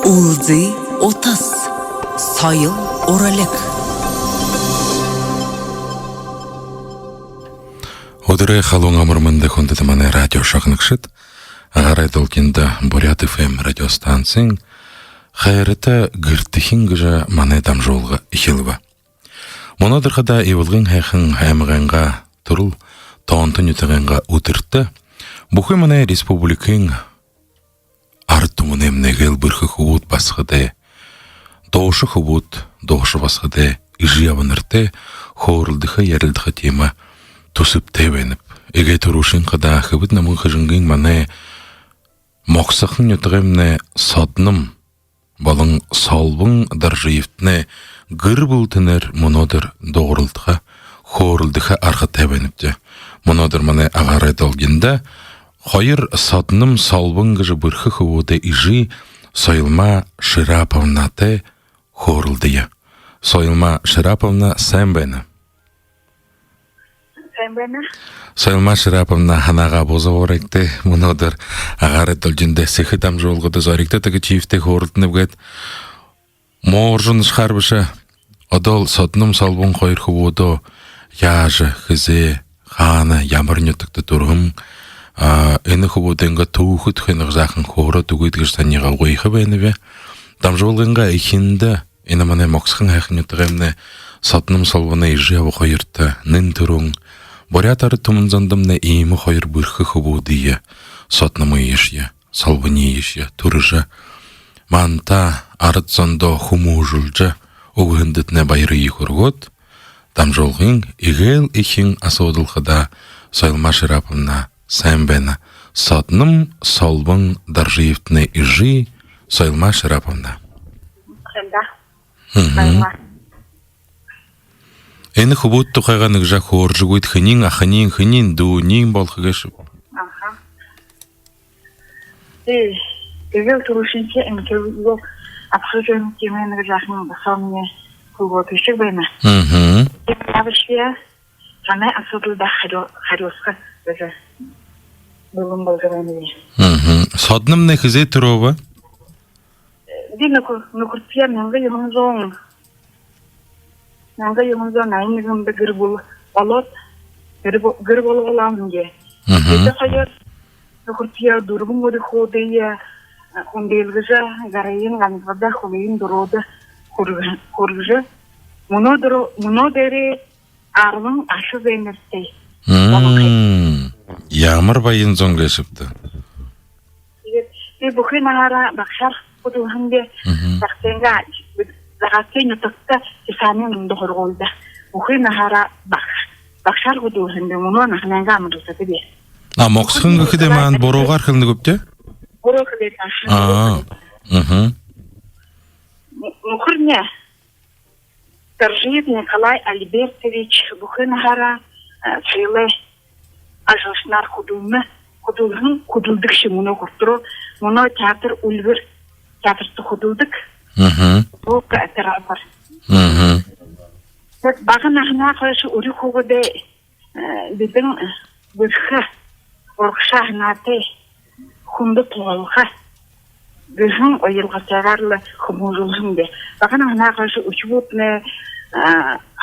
Улзы отас, сайыл оралек. Одыры халуң амырмынды хондыды мане радио шағынықшыт. Ағарай долгенда Бурят ФМ радиостанцияң хайрыта гыртыхин гыжа мане дамжолға ихилва. Монадырғада евылғын хайхын хаймығанға тұрыл тоғынтын ütіғанға утыртты. Бұхы мане республикың артымын емнегел бірхі хубут басқыды. Доғышы хубут, доғышы басқыды, ижи аванырты, хоғырылдығы ярылдығы тема тусып тевеніп. Эге турушин қада хыбыт намын хыжынгын мане моқсақын ütіғемне садным, балың салбың даржиевтіне гыр бұлтыныр мұнодыр доғырылдыға, хоғырылдығы арғы тевеніпті. Мұнодыр мане ағарай долгенда Хайыр садным салбың гыжы бірхі хывуды ижи Сойылма Шираповна те хоғырылдыя. Сойылма Шираповна сәмбәні. Сойылма Шираповна ханаға боза оректі, мұнодыр ағары долгенде сихы дам жолғыды заректі тігі чифте хоғырылдыны бгет. Моржын шқарбышы, одол садным салбың хайыр хывуды яжы, хызе, ханы, ямырны түкті тұрғым, Эні хубуденға туғыт хынық жақын қоғыры түгійтгіштен еға ойқы бәйніве. Дамжолғынға екінді, эні мане моқсықын әқін үтіғемне сатыным салваны ежі авы қойыртты, нын тұрың. Борятары тұмынзандымны ийімі қойыр бірхі хубудыйы, сатынымы еші, салвыны еші, тұрыжы. Манта арытсандо хуму жылжы, оғындытны байры еқұрғыт. Дамжолғын егел екін асудылғыда Сойылма Шираповна сәмбәні, сатным салбың даржиевтіне ижи Сойылма Шираповна. Сәмбә. Әні хубут тұқайғанық жақ оржы көйт хынин, ахынин, хынин, дуынин балқы кәшіп. Егел тұрушынше әмкеуі апшыжын кеменігі жақының басауыне көгі өтішік бәйні. Әбішке ғана асудылда хариосқа өзі бұлым болжырайны. Садным не хызе тұрова? Нүкіртпия мәңгі емізоң. Мәңгі емізоң әйнігімді гір болу оламын де. Еді қайыр нүкіртпия дұрғым өді қодыйы, қонделгіжі, ғарайын ғанызғада қолайын дұроды көргіжі. Мұно дәрі арының ашы зәймірстей. Ямыр байын зоң кәшіпті. Бұқын ағара бақшар құдылғынде бақсенға зағаткен ұтықта кесанын ұнды құрғылды. Бұқын ағара бақшар құдылғынде мұнуан ағынанға мұдылсады бе. Моқсықын күкіде маған бороғар қылны көпте? Бороғы бет ашын. Мұқырне Торжиев Николай Альбертович бұқын ағара сыйлы ажылшынар құдылдық шымыны құрттыру. Мұны театр үлгір, театрты құдылдық. Бұл оператор. Бағын ағына қойшы үрі қоғыды біздің бүрхі, орқыша ағынаты құнды тоғылға. Бүрхін ойылға сәғарлы құмылжылғынды. Бағын ағына қойшы үші бұтыны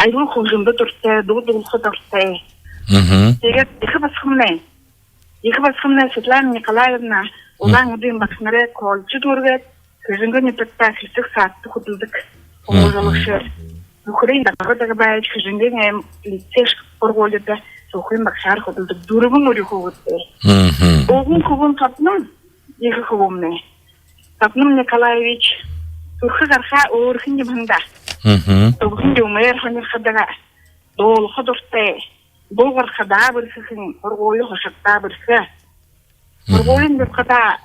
айылы құлжынды тұртты, доғылғы тұртты. Егер екі басқымны Светлана Николаевна олаң ұдың бақсынары қолчы дұрғет, көзінгі нетікті физик саатты құдылдық оғылықшы. Үкірейн дағыдағы бәйт көзінгі әм лицеш қорғолыды, соқырын бақшар құдылдық дұрығын өрі қоғытты. Оғын құғын тапным, екі құғымны. Тапным Николаевич, тұрқы қарқа оғырқын демінда. Тоғын демейр қаны қадыға, доғылықы дұртты. Болғар қада бірсіхін, ұрғойы қошықта бірсі. Ұрғойын бір қада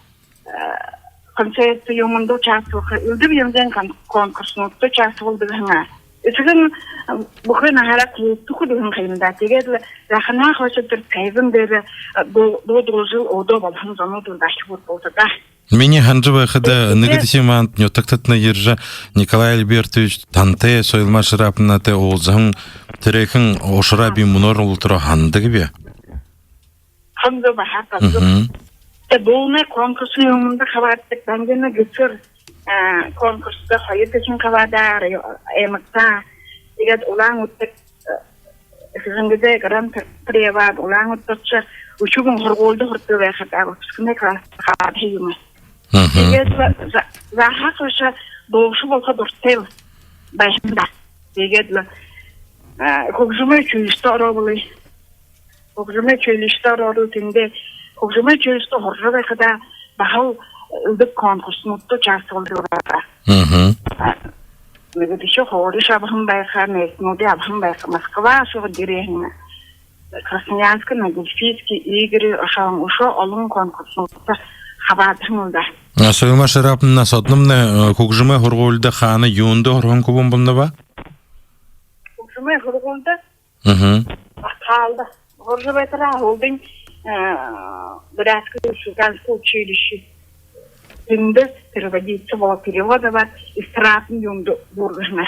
концертті емінді участвоқы, үлдіп емден конкурсынутты участволдығына. Үсігін бұқын ағара клубты құдығын қайында. Тегеді жақына қошықтыр тәйзін бері доғыл жыл оды балғын зоны дұрдашы болды да. Мені ханжы байқыда негативан нетактатна ержа Николай Альбертович танте Сойылма Шираповна те олзаң терекін ошыра би мұнор ұлтыра ханды gibi. Ханды ба хақы. Doğuna konkursu yolunda kabarttık. Ben gene götür konkursta hayır için kabardar. Emekta. Digat ulan uttuk. Sizin de Grand Prix var. Ulan uttukça uçuğun horgoldu hortu ve hatta kıskine kabartıyım. Digat zahak olsa doğuşu bolsa dostel. Başında. Digat kokzuma çüyüstü arabalı. Kokzuma çüyüstü arabalı tinde. Kokzuma çüyüstü hortu ve hatta bahal ıldık konkursunu tuttu çarşı oluyorlar. Ne bir şey oldu. Şabahın bayrağı mesnudi abahın bayrağı Moskva şu direhine. Krasnoyansk'ın Gulfiyski Igri aşağım uşu alın konkursunu habatın oldu. Sayılma şarapın nasatnım ne kokjuma horgolda xana yunda horgon kubun bunda ba? Kokjuma horgolda? Kaldı. Horjuma tra holding Братское государство училище. Тинде переводится в перевода в истратный юнду бургана.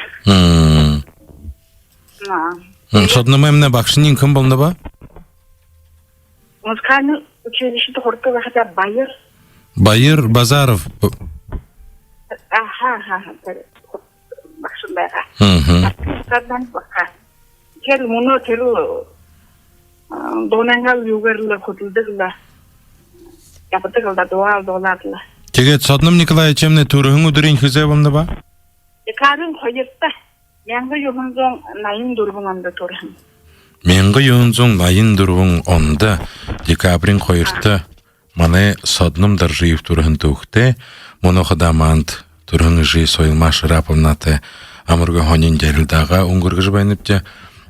Сотнама эмне бакшынын ким болду ба? Музыкальное училище Хоркова хотя Байер. Байер Базаров. Ага. Бакшынбайга. Кардан бака. Кел муну теру донангал югарлы хотулдыгла. Япытыгылда дуал доладла. Тегет Сотным Николаевич эмне тургун удурин хизе болду ба? Карын койыртта. Яңгы югунзон найын дургунанда тургун. Менгі юнзон найын дургун онда декабрин койыртта. Мане Сотным Даржиев тургун тухте. Моно хадамант тургун жи Сойлма Шараповнате Амурга хонин жарылдага унгургыж байныпча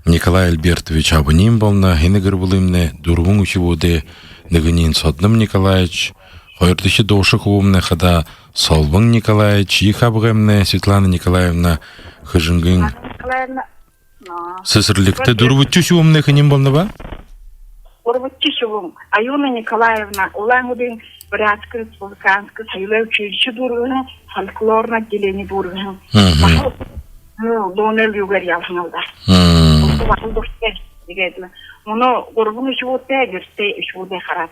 Николай Альбертович абоним болна, хенегер булымне дургун учиводе нигынин Сотным Николаевич, хойырдышы доушы кубымне хада Солбын Николаевич, ихабгемне Светлана Николаевна хыжынгын сысырлыкты дурвутчу шуымне хынин болна ба? Дурвутчу шуым. Аюна Николаевна, улангудын Брянское республиканское союзное училище дургына, фольклорное отделение дургына. Донел югар ялханалда. Моно горбун ишуотте герте ишуоде харат.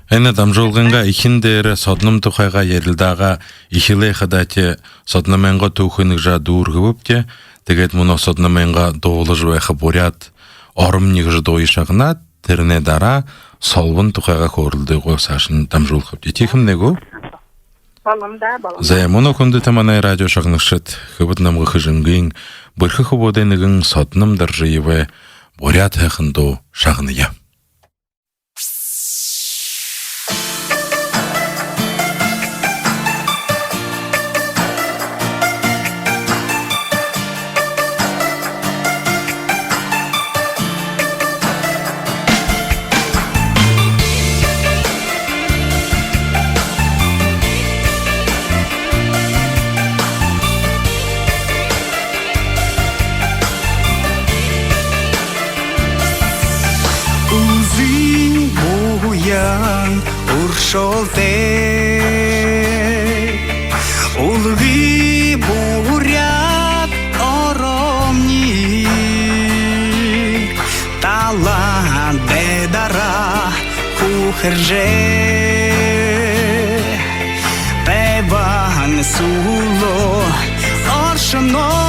Эне дамжолганга ихиндере Сотным тухайга ерилдага ихиле хадате Сотныменга тухыныгжа дургыбыпте, тегет моно Сотныменга доолыж веха борят орымнигжа доишагна терне дара Солбын тухайга хорылды госашын дамжолгыпте. Тихимнегу? Балымда. Зая моно конды таманай радио шагнышыт хыбыт намгы хыжынгын бырхы хыбоденігін Сотным Даржиеве борят хахынду шагная. Улви бурят оромни талан бедара кухерже певан суло оршно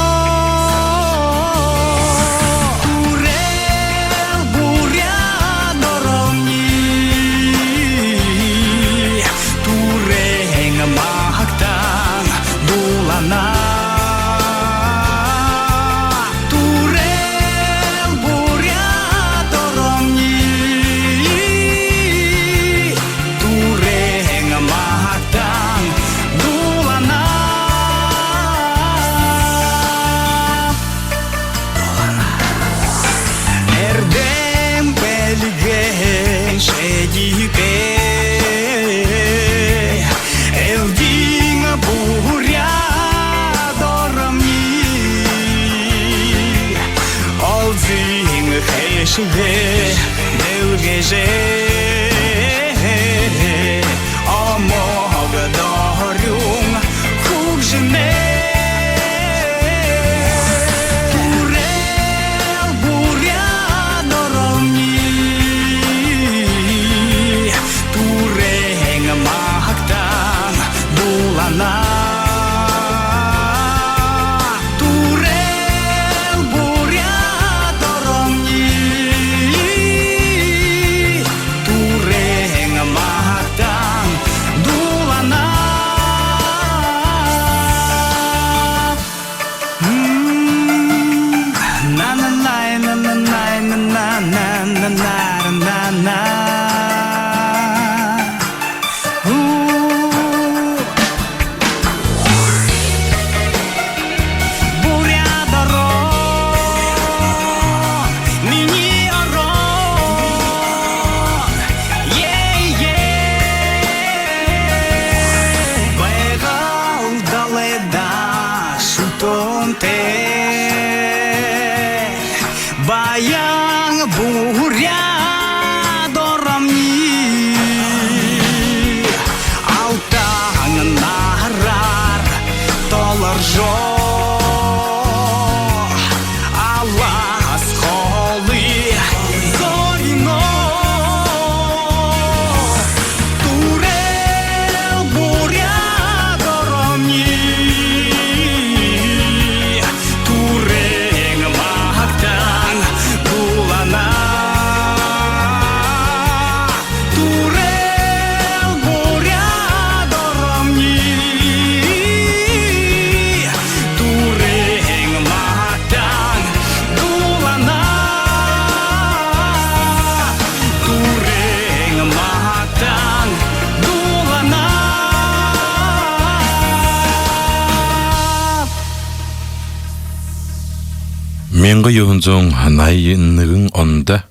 Менгі юхынзон найынығын онда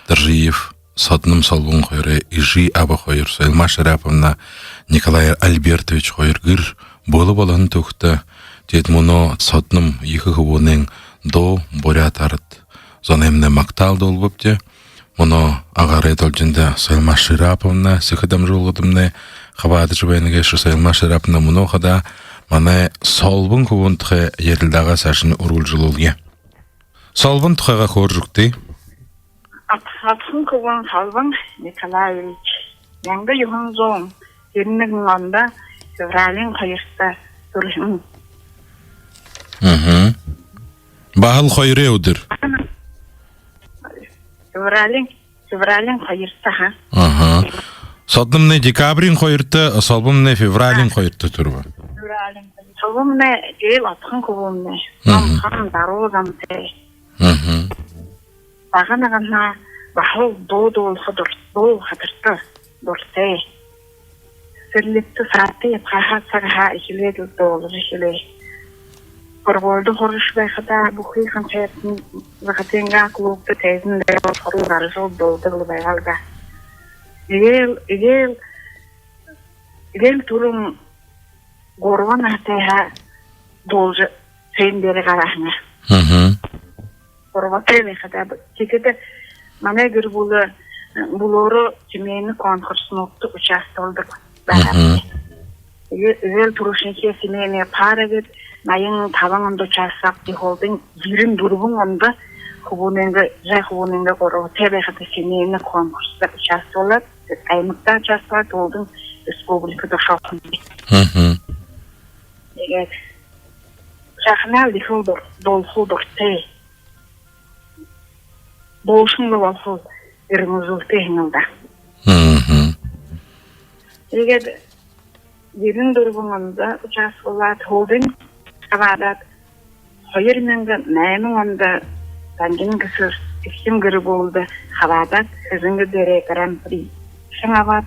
Дыржиев садным салбун хойры ижи аба хойр Сайлма Шараповна Николай Альбертович хойр гыр болы болын тұқты дед мұны садным екі ғуының до борят арыт зонемне мактал долбыпте мұны ағары должында Сайлма Шараповна сықыдам жолғыдымны қабады жыбайныға шы Сайлма Шараповна мұны қада мана салбын ғуынтықы ерілдаға сашыны ұрғыл жылулге салбын тұқаға хор жүкті Атхатхын кыван салбын Николаевич. Яңды юхын зоң. Ерінігін анда февралин қайырста тұрышын. Бағыл қойры өдір. Февралин қайырста, ха? Садным не декабрин қойырты, салбым не февралин қойырты тұрба. Салбым не ел атхын кыван не. Хан дарозам те. Бағанағана бахыл дол қадырты дұрты. Сөрлетті саты епқаға сағаға ішіледі долы ішілі. Құрболды құрыш байқыда бұқи қаншайатын зағатенға клубты тәзінде құрылғары жол долдығылы байғалға. Егел тұрын ғорған атайға должы сен бері қарағына. Qorvatay vekada çekede mana bir buluru cümeyni konkursnoktu uçastoldık. Özel turuşun kesimine para git mayın tavanında uçasak di holding yirin durubun onda hubunenga qorvatay vekada cümeyni konkursta uçastolak aymıkta uçastolak oldun Respublikada şokun. Evet. Şaknal dihuldur, dolhudur tey. Bolşunlu olsun ırmızılıkta henildi. Eğer yerin durumunda uças olat holding kavadat hayır menge neymin onda tangin kısır işim gırı boldu kavadat sizin dere Grand Prix şınavat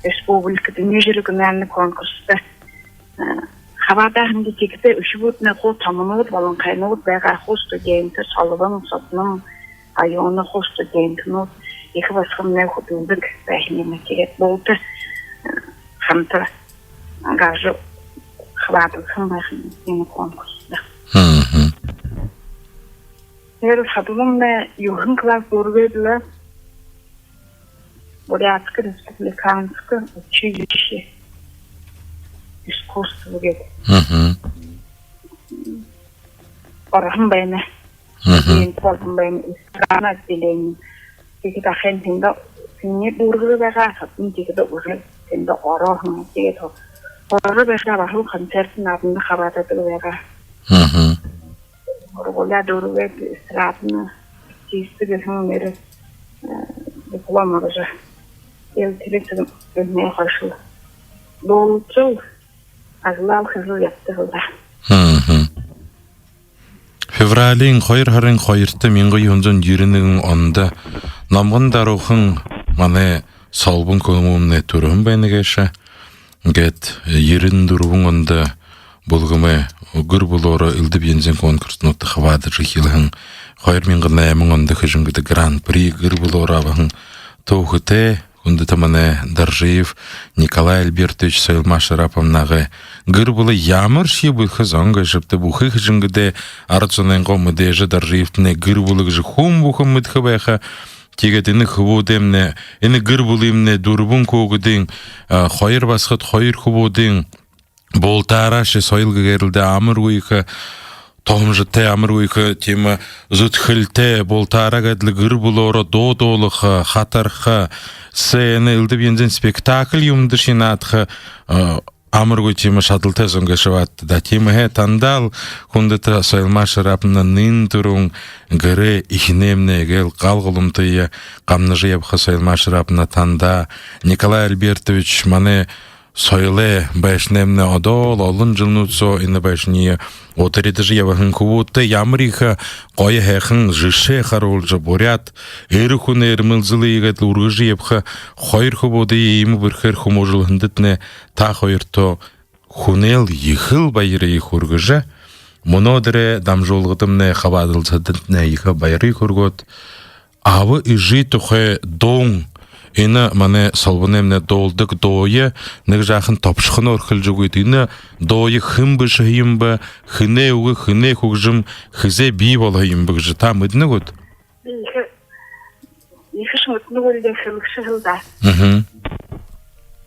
Respublikada Nijeli günlerine konkursta kavada hindi çekte üşübütne kol tamamlık olan kaynılık beğer hostu geyinti salıbın satının Ayonu hoştu gentino, iki vasfım ne hududuk behnime keret boldu. Hamta gajı xabadı xımbayın yeni konkursta. Eğer xadılım ne yuhun klas doğruvediler, Бурятская республиканская училище искусства gibi. Orhan beyne. Orhan beyne istrana dileğini. Çünkü da kendinde sinye durgu ve gasatın çünkü de uzun kendinde orhan diye to. Orhan beyne bahru konsertin adında haber edilir. Orgola doğru ve istratını çizdi gözümleri diplomacı. Eltiretim ölmeye karşı. Doğrucu azlal hızlı yaptırıldı. Fevralin koyur harın koyurtta mingi yoncan yürünün onda namgın daruğun mane salbun kolumum ne turun beni geçe get yürün duruğun onda bulgume gür bulora ildib yenzin konkurs notta xavadır yılın koyur mingi neymin onda hıcıngıda Grand Prix gür bulora avın toğıte Кунды тамане Доржиев Николай Альбертович Сайлма Шараповнага гыр булы ямыр шибы хызанга жыпты бухы хыжынгыде арцонен комыде же Доржиевтне гыр булы жы хум бухым мытхыбайха тегетini хводемне эни гыр булымне дурбун когудин хайыр басхат хайыр хводин болтараши сойлгы керилде амыр уйка Томжыте амруйка тема зутхилте болтарагадли гыр булора додолыха хатарха сene ылдып ензен спектакль юмдышинатха амруй тема шатылте зонгашаватты да тема тандал хундата Сайлма Шараповна нин турун гыре ихнемне гел калгылымтыя камныжыябха Сайлма Шараповна танда Николай Альбертович мане Сойле бэшнемне одол олын жылнуцо ины бэшния оториды же явахын кувутты ямриха қойы хэхын жише харолжа борят эрхун эрмылзылы егетлі ургыжы епха хойр хубоды еймі бірхер хуможыл хындытне та хойрто хунел ехыл байыры ех ургыжа Монодре дамжолгытымне хабадылсадытне иха байры көргөт. Авы ижи тухе дон ина мане салбынемне долдык дойы нэг жахын топшхын орхыл жугыт ина дойы хымбы шыйымбы хыне угы хыне хугжым хызе би болайымбы жы там идны гот. Их шмутны өлден хылыкшы хылда.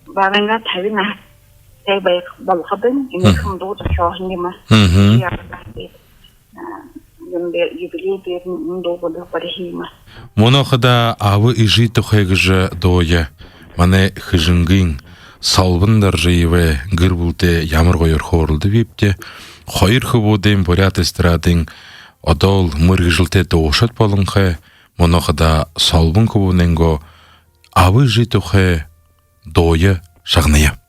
Барыңа тавина. Тәйбай балғабын, ина хымды ода шоғын дема. Юбилей берін долгоды барихима. Монохада авы ижи тухегжы дойы мане хыжынгын салбындар жыйве гырбулте ямыр гойыр хорылды бепте хойыр хыбуден порят эстрадын одол мыргыжылте доошат болынхы монохада салбын кубуненго авы ижи тухе дойы шагная.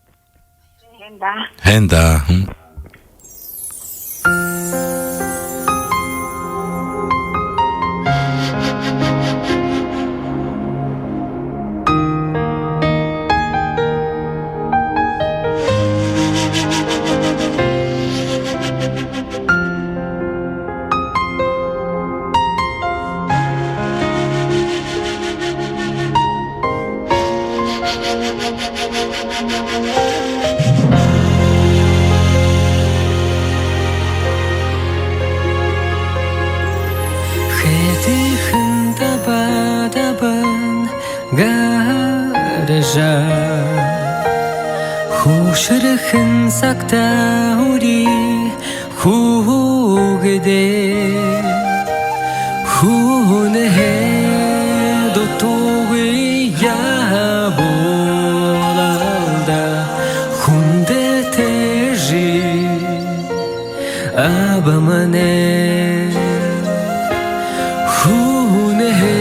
Хенда. Хушырхын сакта ури хугде хунеhe дотуги я болалда хунде тежи абамане хунеhe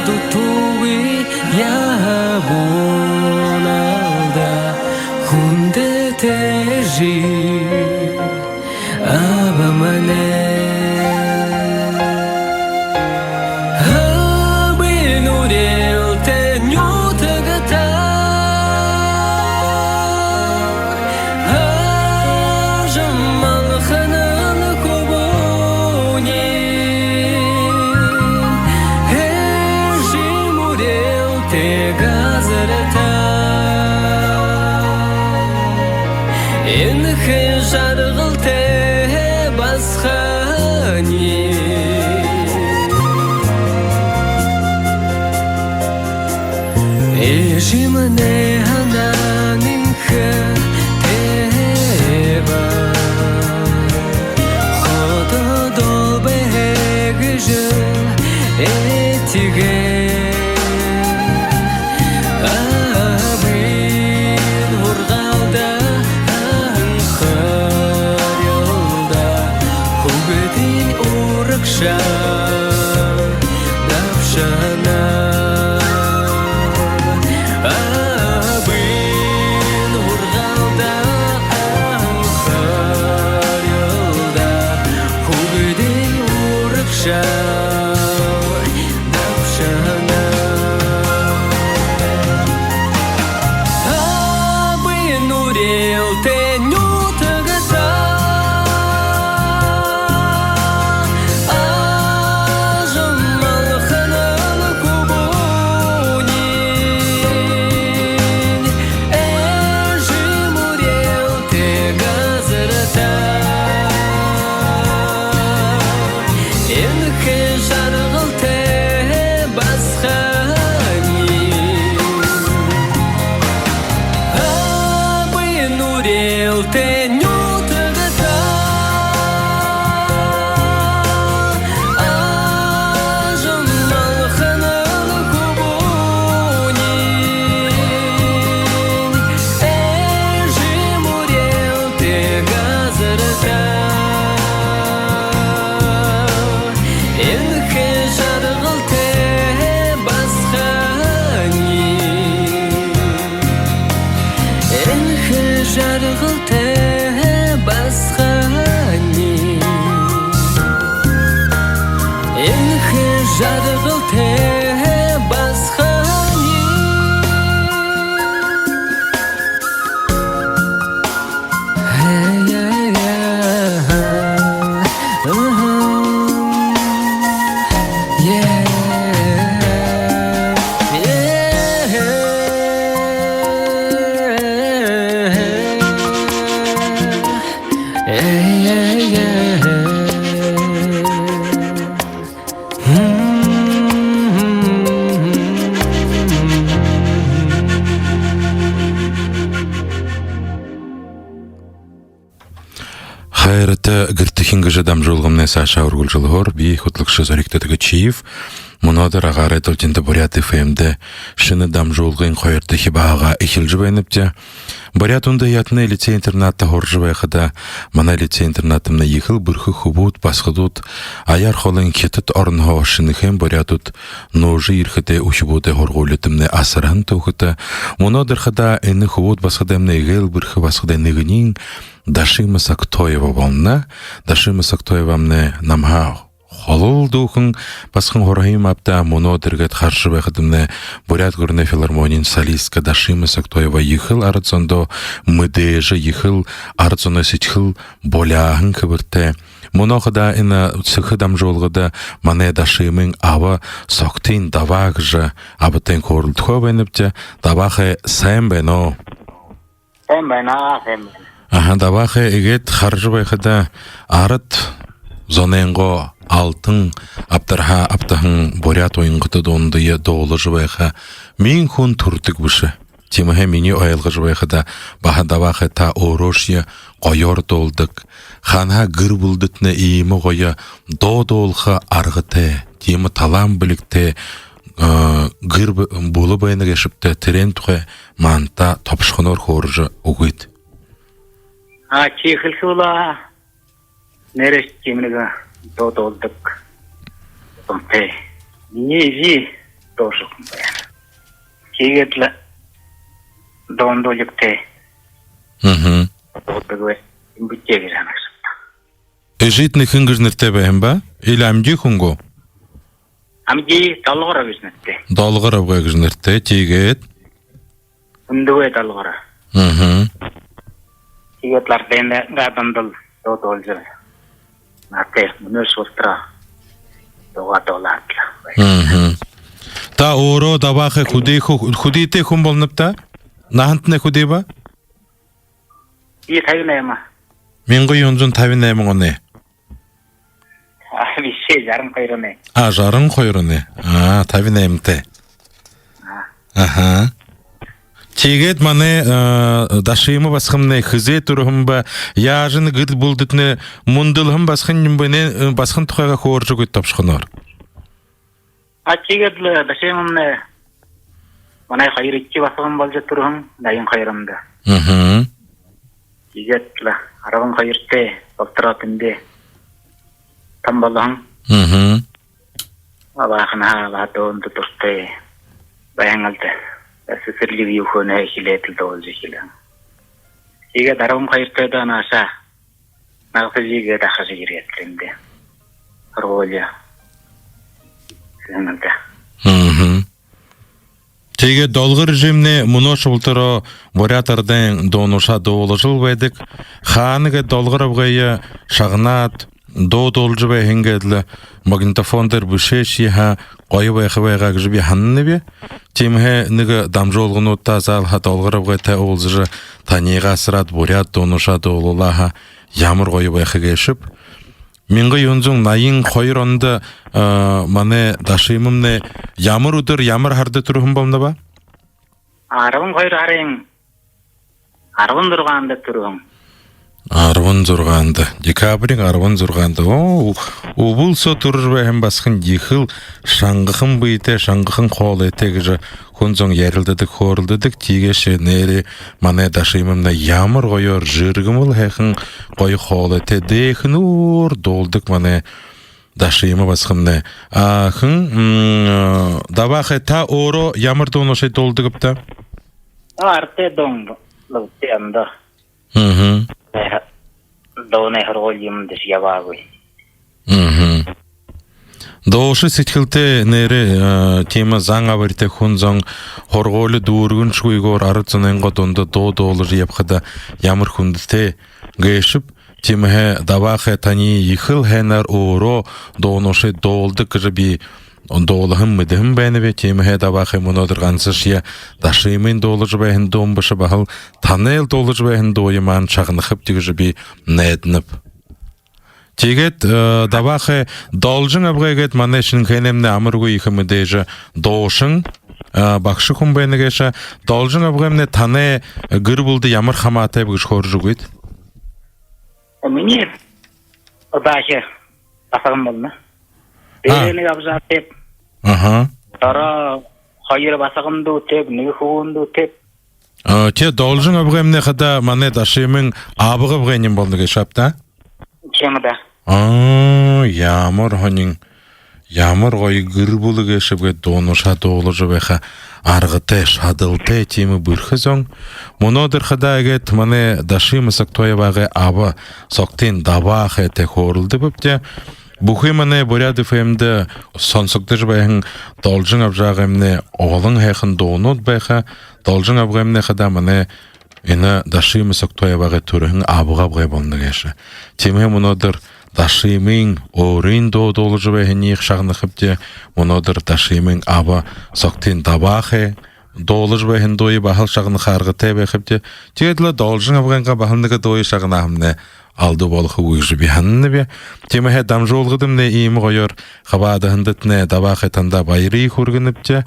дотуги я болалda хунде тежи абамане Ежимане хананинхе теба Хода долбегежи этиге Абин ургалда анхар yolda Хугдин уракша давшана Хайрата гыртыхинга жадам жолгамне Саша ургул жылгор би хотлыкшы зориктетеге чиев Мунодыр агаре толтинде Бурят ФМде шыны дам жолгын койырты хибага ихилжи байныпте. Бурят унда ятны лицей интернатта хоржы байхада мана лицей интернатымна ихил бұрхы хубут басхыдут аяр холын кетіт орынға шыныхем Бурятут ножы ирхыте ухибуте хоргулетымне асыран тухыта. Мунодыр хада эны хубут басхыдемне игел бұрхы басхыде нигынин Дашима Сактоева волна, Дашима Сактоевамне намха холол духын басқын хорахим апта монодыргет харшы байхыдымне Бурят горны филармонин солистка Дашима Сактоева йыхыл арыцондо мыдежы йыхыл арыцоно сетхыл боляхын кыбырте. Монохыда ина цыхыдам жолгыда мане Дашимын ава соктин давак же абытен корылтхо беніпте давахы сэмбено. Сэмбена. Аха, давахы егет харжы байхыда арыт зоненго алтын аптарха аптахын Бурят ойынғыты дондыя доолы жыбайха мен хун турдык бұшы. Тимахе мені ойылғы жыбайхыда баха давахы та орошия қойор долдык. Ханха гыр бұлдытны иімі қоя доолға арғыты. Тимі талам білікті гыр бұлы байыны кешіпті тірен тұқы манта топшқынор хоржы ұғыд. Чихылсула нереш кемлігі додолдық тұмпе нежі дошықын баян. Кегетлі дондолікте додығы бүттегі жанықшыпта. Эжитні хынгыжнырте бәйім ба? Или амди хунго? Амди талғыра күзнетті. Далғыра бәйгіжнырте, тегет? Үндіге талғыра. Кегетлер бәйінді ғадындыл додолжы. Нате, мүнөш ұстыра доға долардылы. Та оро давахы худите хун болныпта? Нахынтыне худи ба? И тайынайма. Менгі йонжын тавинайма ғоне? Више жарым қайрыны. Жарың қойырыны? Тавинайымте. Аха. Тегет мане Дашима басқымне хызе турхым ба яжын гыд булдытны мундылхым басқын нюмбене басқын тұқайға хоржы көт тапшқынар. Тегетлі Дашимымне мане қайрыкки басқым балжы турхым дайын қайрымды. Тегетлі арабын қайырте бақтыратынде там балығын. Алақына алатуынды тұрты баян алды. Сесерлиги юхоне хилетл должи хилан. Иге дарам қайыртайда наша нағфызиге дахажы жиретлінде. Роля. Сенімді. Теге долғы режимне мұнош ұлтыро Бурятардан доныша доолы жыл бәдік. Ханыға долғыр абғайы шағынат должы бәй хенгедлі магнитофондыр бүшеш еха қойы байқы байға күжібе ханны бе? Темхе ныгы дамжолғын отта залға долғырып ғайта олзыжы таниға сырат Бурят доныша доолылаға ямыр қойы байқы кешіп. Менгі юнзың найын қойыр онды мане Дашимымне ямыр ұдыр, ямыр харды тұрғын болмды ба? Арығын қойыр арың. Арығын тұрғанды тұрғын. Арвын зұрғанды. Декабрин арвын зұрғанды. Убыл со тұрыр бәйім басқын ехіл шаңғықын бұйты, шаңғықын қол етегі күнзің ерілдідік, хорылдыдық, тегеші нәре мане Дашимымна ямыр қойыр, жырғымыл әқін қой қол еті, дейхін ұр долдық мане Дашимы басқынны. Ақын давақы та оро ямыр доношы долдығыпта? Арте доңды. Лұқты анды. Доне ролимдиш явагы. Дошы сетхилте нере тема заң абарите хунзаң хорголы дуургун чуйгор арыцыненго донда доолы жияпхада ямыр хундите гешип темхе давахе тани йыхыл хенер оро доношы доолды кыжы би Долахым мыдым бәнебе темеhe dabахы монодыр гансышя дашымын долыжы бәһин домбышы бахыл танел долыжы бәһин дойман чагынып тигежи би нетнып. Тегет dabахы должен абгайгет манешин кенемне амыргу ихымы деже дошын бакшы кум бәнегеша должен абгаймне тане гыр булды ямар хаматы бгыш хоржугит. Мені баче асагым болна. Бейрени абзатеп. Ага. Тара хайыр басагымды өтеп, неге хуунду өтеп. Те должен абгаймне хада мане дашымын абыгы бгайнин болдыге шапта? Чемда. Ямыр хонин ямыр гой гыр булыге шыбге донуша доолужу беха аргыте шадылте теми бүрхізон. Монодыр хада егет мане дашымысык тоя багы абы соктин дабахы те хорылды бүпте. Бухы мане боряды фемді сонсуктыж бәйхін должын абжағымне оғылың хэхын доонуд бәйха должын абғымне хада мане ина дашымысык тоя багы түріхін абыға бғай болны кеші. Теме монодыр дашымын орын доолужу бәйхін ех шағнықыпте монодыр дашымын абы соктин дабахы доолуж бәйхін дойы бахыл шағнық арғыте бәйхіпте тегеділі должын абғанға бахылныға дойы шағнағымне алды болху уйжу биханны бе темеhe дамжолгыдым не им гойор хабада хындытне дабахы танда байры хургыныпте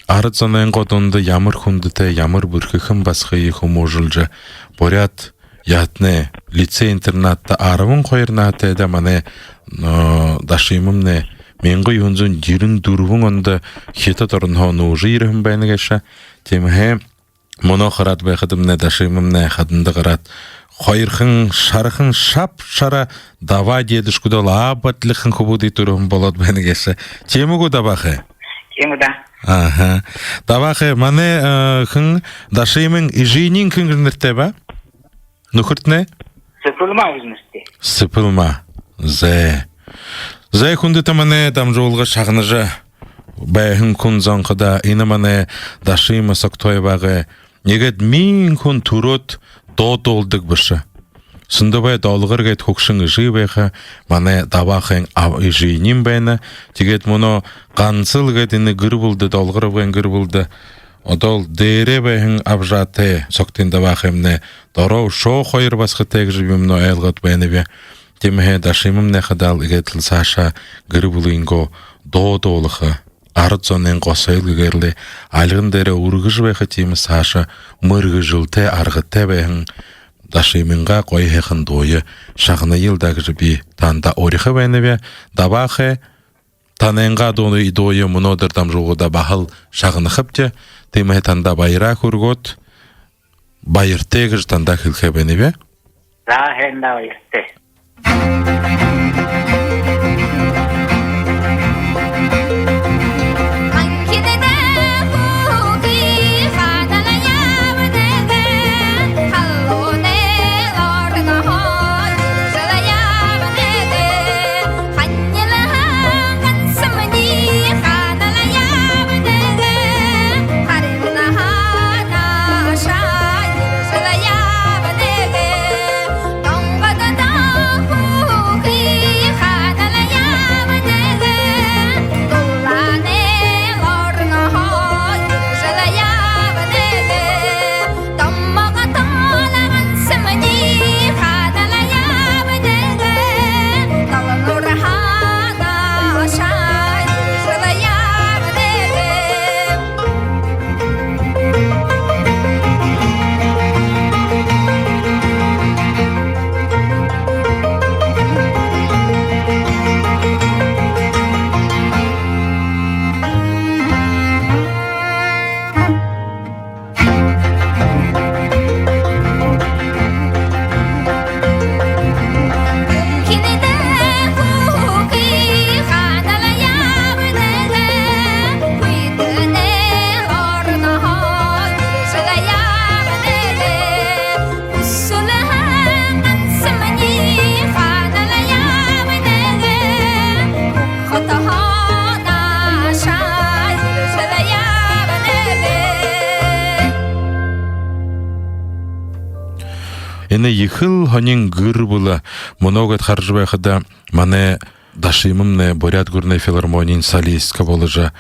арыт сонен годунды ямыр хундыте ямыр бүрхыхым басхы хумужулжа поряд ятне лицей интернатта арымын койырнаты да мане дашымымне менго юнзун жирин дурвун онда хета торын хону жирым бәнегеша темеhe моно харат бэхыдымне дашымымне хадынды гарат Хойрхын шархын шап шара дава дедиш кудал абатлыхын хубуди турум болот бенегеше. Чемугу дабахы? Чемда. Ага. Дабахы мане хын дашымын ижинин күнгірнірте ба? Нухыртне? Сыпылма үзмісте. Сыпылма. Зе хундыта мане дамжолға шағыныжа бәйхін күн заңқыда ины мане дашымы соктой бағы негет мин күн турут долдык бышы. Сындыбай долгыр гайт хукшың жи бэха, мане дабахын жиним бэна, тигет моно ганцыл гайтыны гыр булды, долгыр бэйн гыр булды. Одол дейре бэйхын абжаты, соктин дабахымне, доров шо хойр басқы тег жибимно айлгат бэйны бе. Темхе дашимым не хадал игетл саша гыр булынго долықы. Арыт сонен қосайл герле, айлғын дере ургыж бэхы теми саша, мыргы жылте арғыте бэхын, дашымынға қой хэхын дойы, шағыны елдагы жиби танда орихы бәйні бе, дабахы, таненға дойы мұнодыр дамжуғыда бахыл шағыны қыпте, темі танда байра көргот, байыртегі танда хілхе бәйні бе? Рахенда байырте. Эне ехыл ханин гыр була, моногат харжбайхада мане дашимымне Бурят гурнай филармонийн солистка болыжа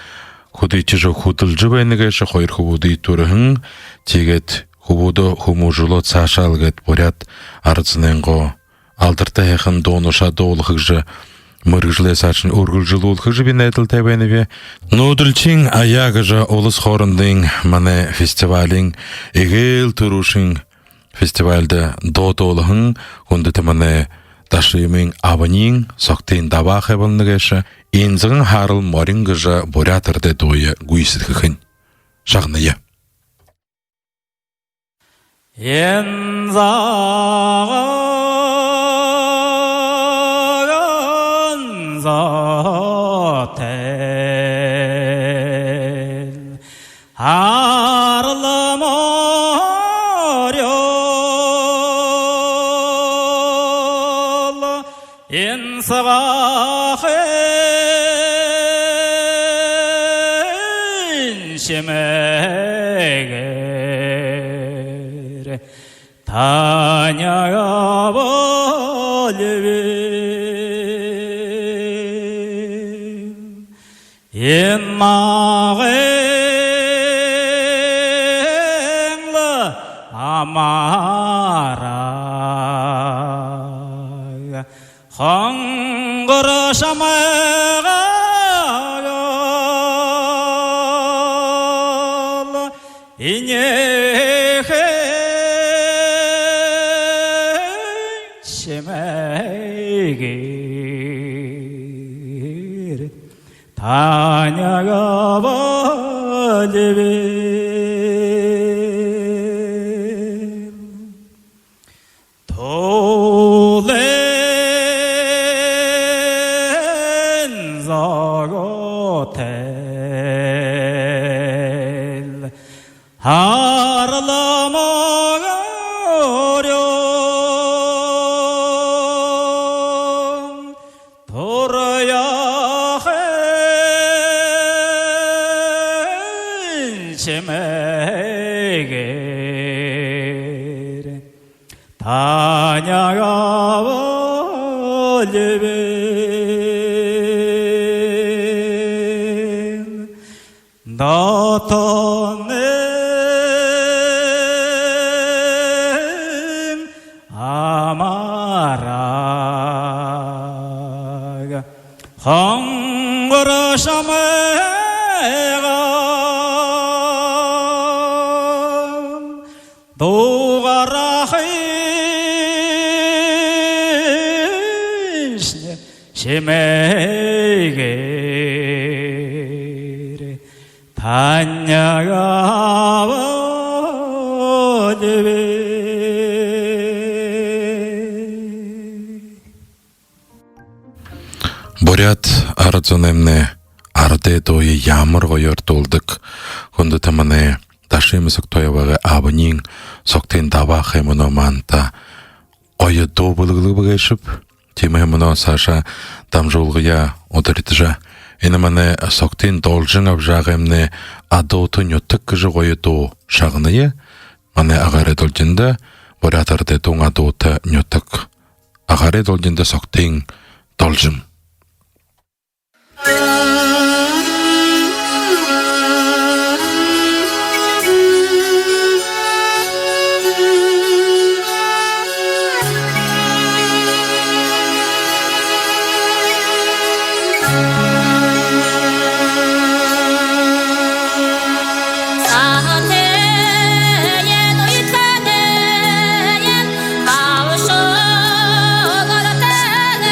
худыйчыжы худылжы байныгэші қойыр хубуды турыхын тегет хубуды хумужулы цашалгет Бурят арцыненго алдырта яхын донуша доулықжы мыргылы сачын ургылжылы улқыжы бен әділ тәбәніве. Нудылчың аяғыжы олыс хорындың мане фестивалің егел тұрушың фестивальда доулығын хүндіті мане дашимын абынын соқтын даба қабылныгэші инзығын харыл морынгыжы Бурятырды дойы гүйсідгіхін шағыныя. Enzağın zaten harlım oryol insağın şemeger Таняга болевин Енмағыңлы амара Қаңғыры шамаға инеге Şemegir Taняга болевин Толен заготел Harlamağa oryon Torayağın şemeger Taняга болевин Datonen amara Hangara şamega Doğarağın şemeger Taняга болевин Бурят арзонемне арде дойы ямыр қойыр толдық. Хүнді таманы дашимысық тойывағы абынын соқтен даба қаймыно манта ойы до бұлығылы бұғайшып. Тимай мұно саша дамжолғыя одырытыжа. Ені маны соқтен должың абжағымны адоты нөттік кіжі қойы до шағыныя. Маны ағары должында Бурят арде доң адоты нөттік. Ағары должында соқтен должым. 사태엔 의타는 마우쇼 걸어타는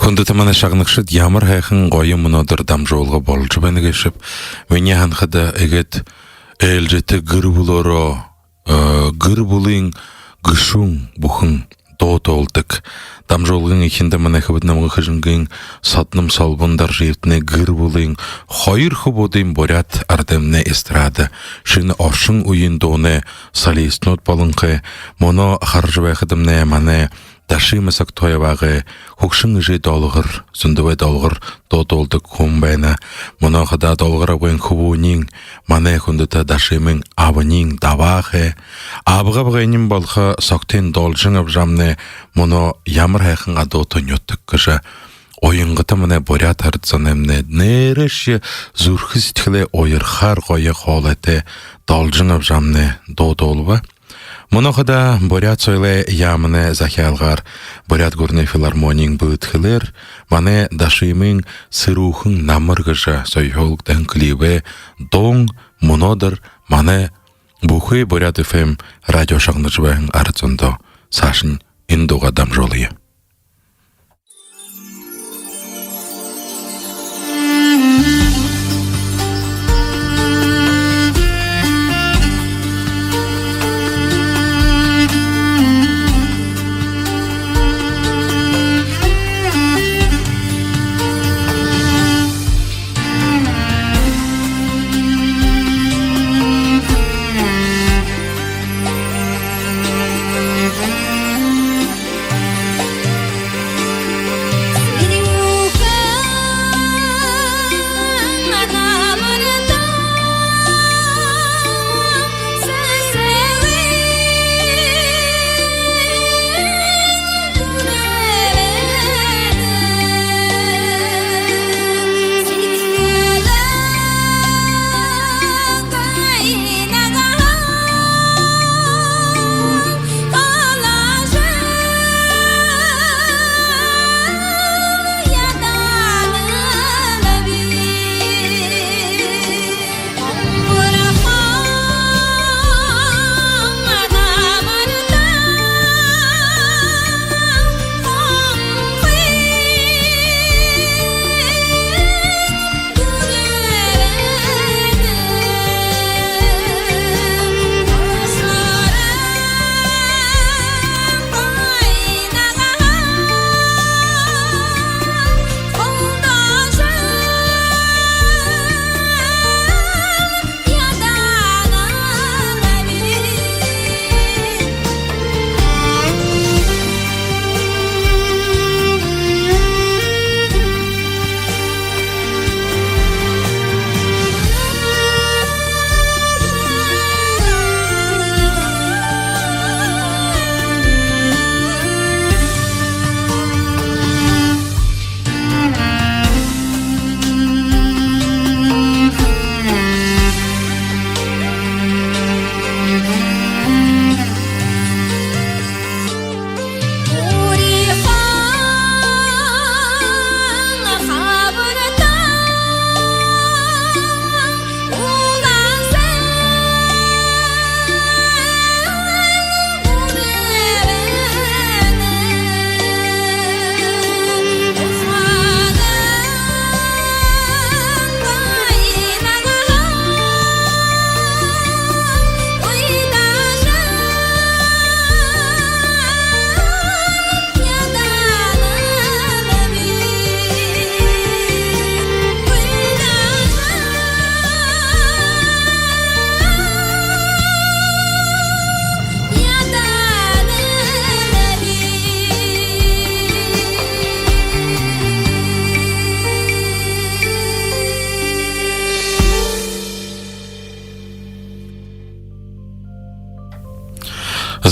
Күнді таманы шағынықшыд ямыр хайхын қойы мұнадыр дамжолға болжы бәні кешіп, өне ханқыда әгет әлжеті гір бұлыро, гір бұлың гүшің бұхың доғыт олдық. Дамжолғын екенді мұны қыбытнамғы қыжынгын сатным салбындар жертіне гір бұлың қойыр қыбудың борят ардемне эстрады. Шыны оршың ойын доны салейстін отпалынқы, мұны қаржы бәқыдымне әманы Даши мысак тоявағы, хукшың үжі долғыр, сүндівай долғыр, додолдық құм бәйні. Мұна қыда долғыр абғын құбуының, маны құндыта дашимың абының давағы. Абыға бұғайнын болғы соқтен должың абжамны, мұны ямыр хайқын адотын йоттық күжі. Ойынғыты мұны борят ардзан әмні, неріші зүрхіз тіклі ойырхар қойы қолеті должың абжамны додолы. Мұнықыда борят сойлы ямыны захиалғар, борят көріне филармонияң бұйтқылыр, маны дашимың сырухың намырғыжа сойхолықтан клибі доң мұнодыр маны бұхы борят FM радио шағны жыбайын арыцынды сашын индуға дам жолыйы.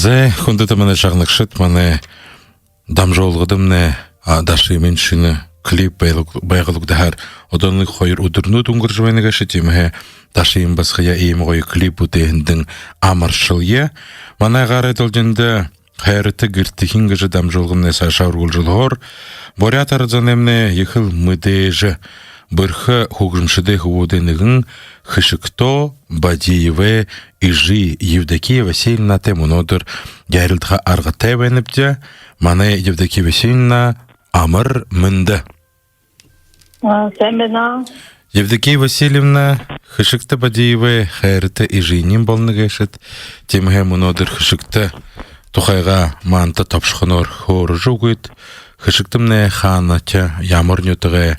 Зе, хүндіті мені шағынықшыт, мені дамжолғыдымны дашимын шыны клип байғылық дәхар оданлық қойыр ұдырны тұңғыр жывайны кәші темі дашим басқая ейім қойы клип ұтейіндің амаршылия. Мана ғары дөлденді қайрыты гірттікін кіжі дамжолғымны сашауыр жылғыр. Борят арзан әміне ехіл мүдежі бірхі хуғымшыды хұвуденігін Хышыкто, Бадиеве, Ижи, Евдокия Васильевна темунодыр ярылдыға арғытай бәніпте, маны Евдокия Васильевна Амыр мынды. Сәмена. Евдокия Васильевна, хышыкты Бадиевы, хайрыты и жиним болны гешет. Темге мунодыр хышыкты тухайга манты тапшхынор хоры жугыт. Хышыктымне ханатя ямыр нютыгы.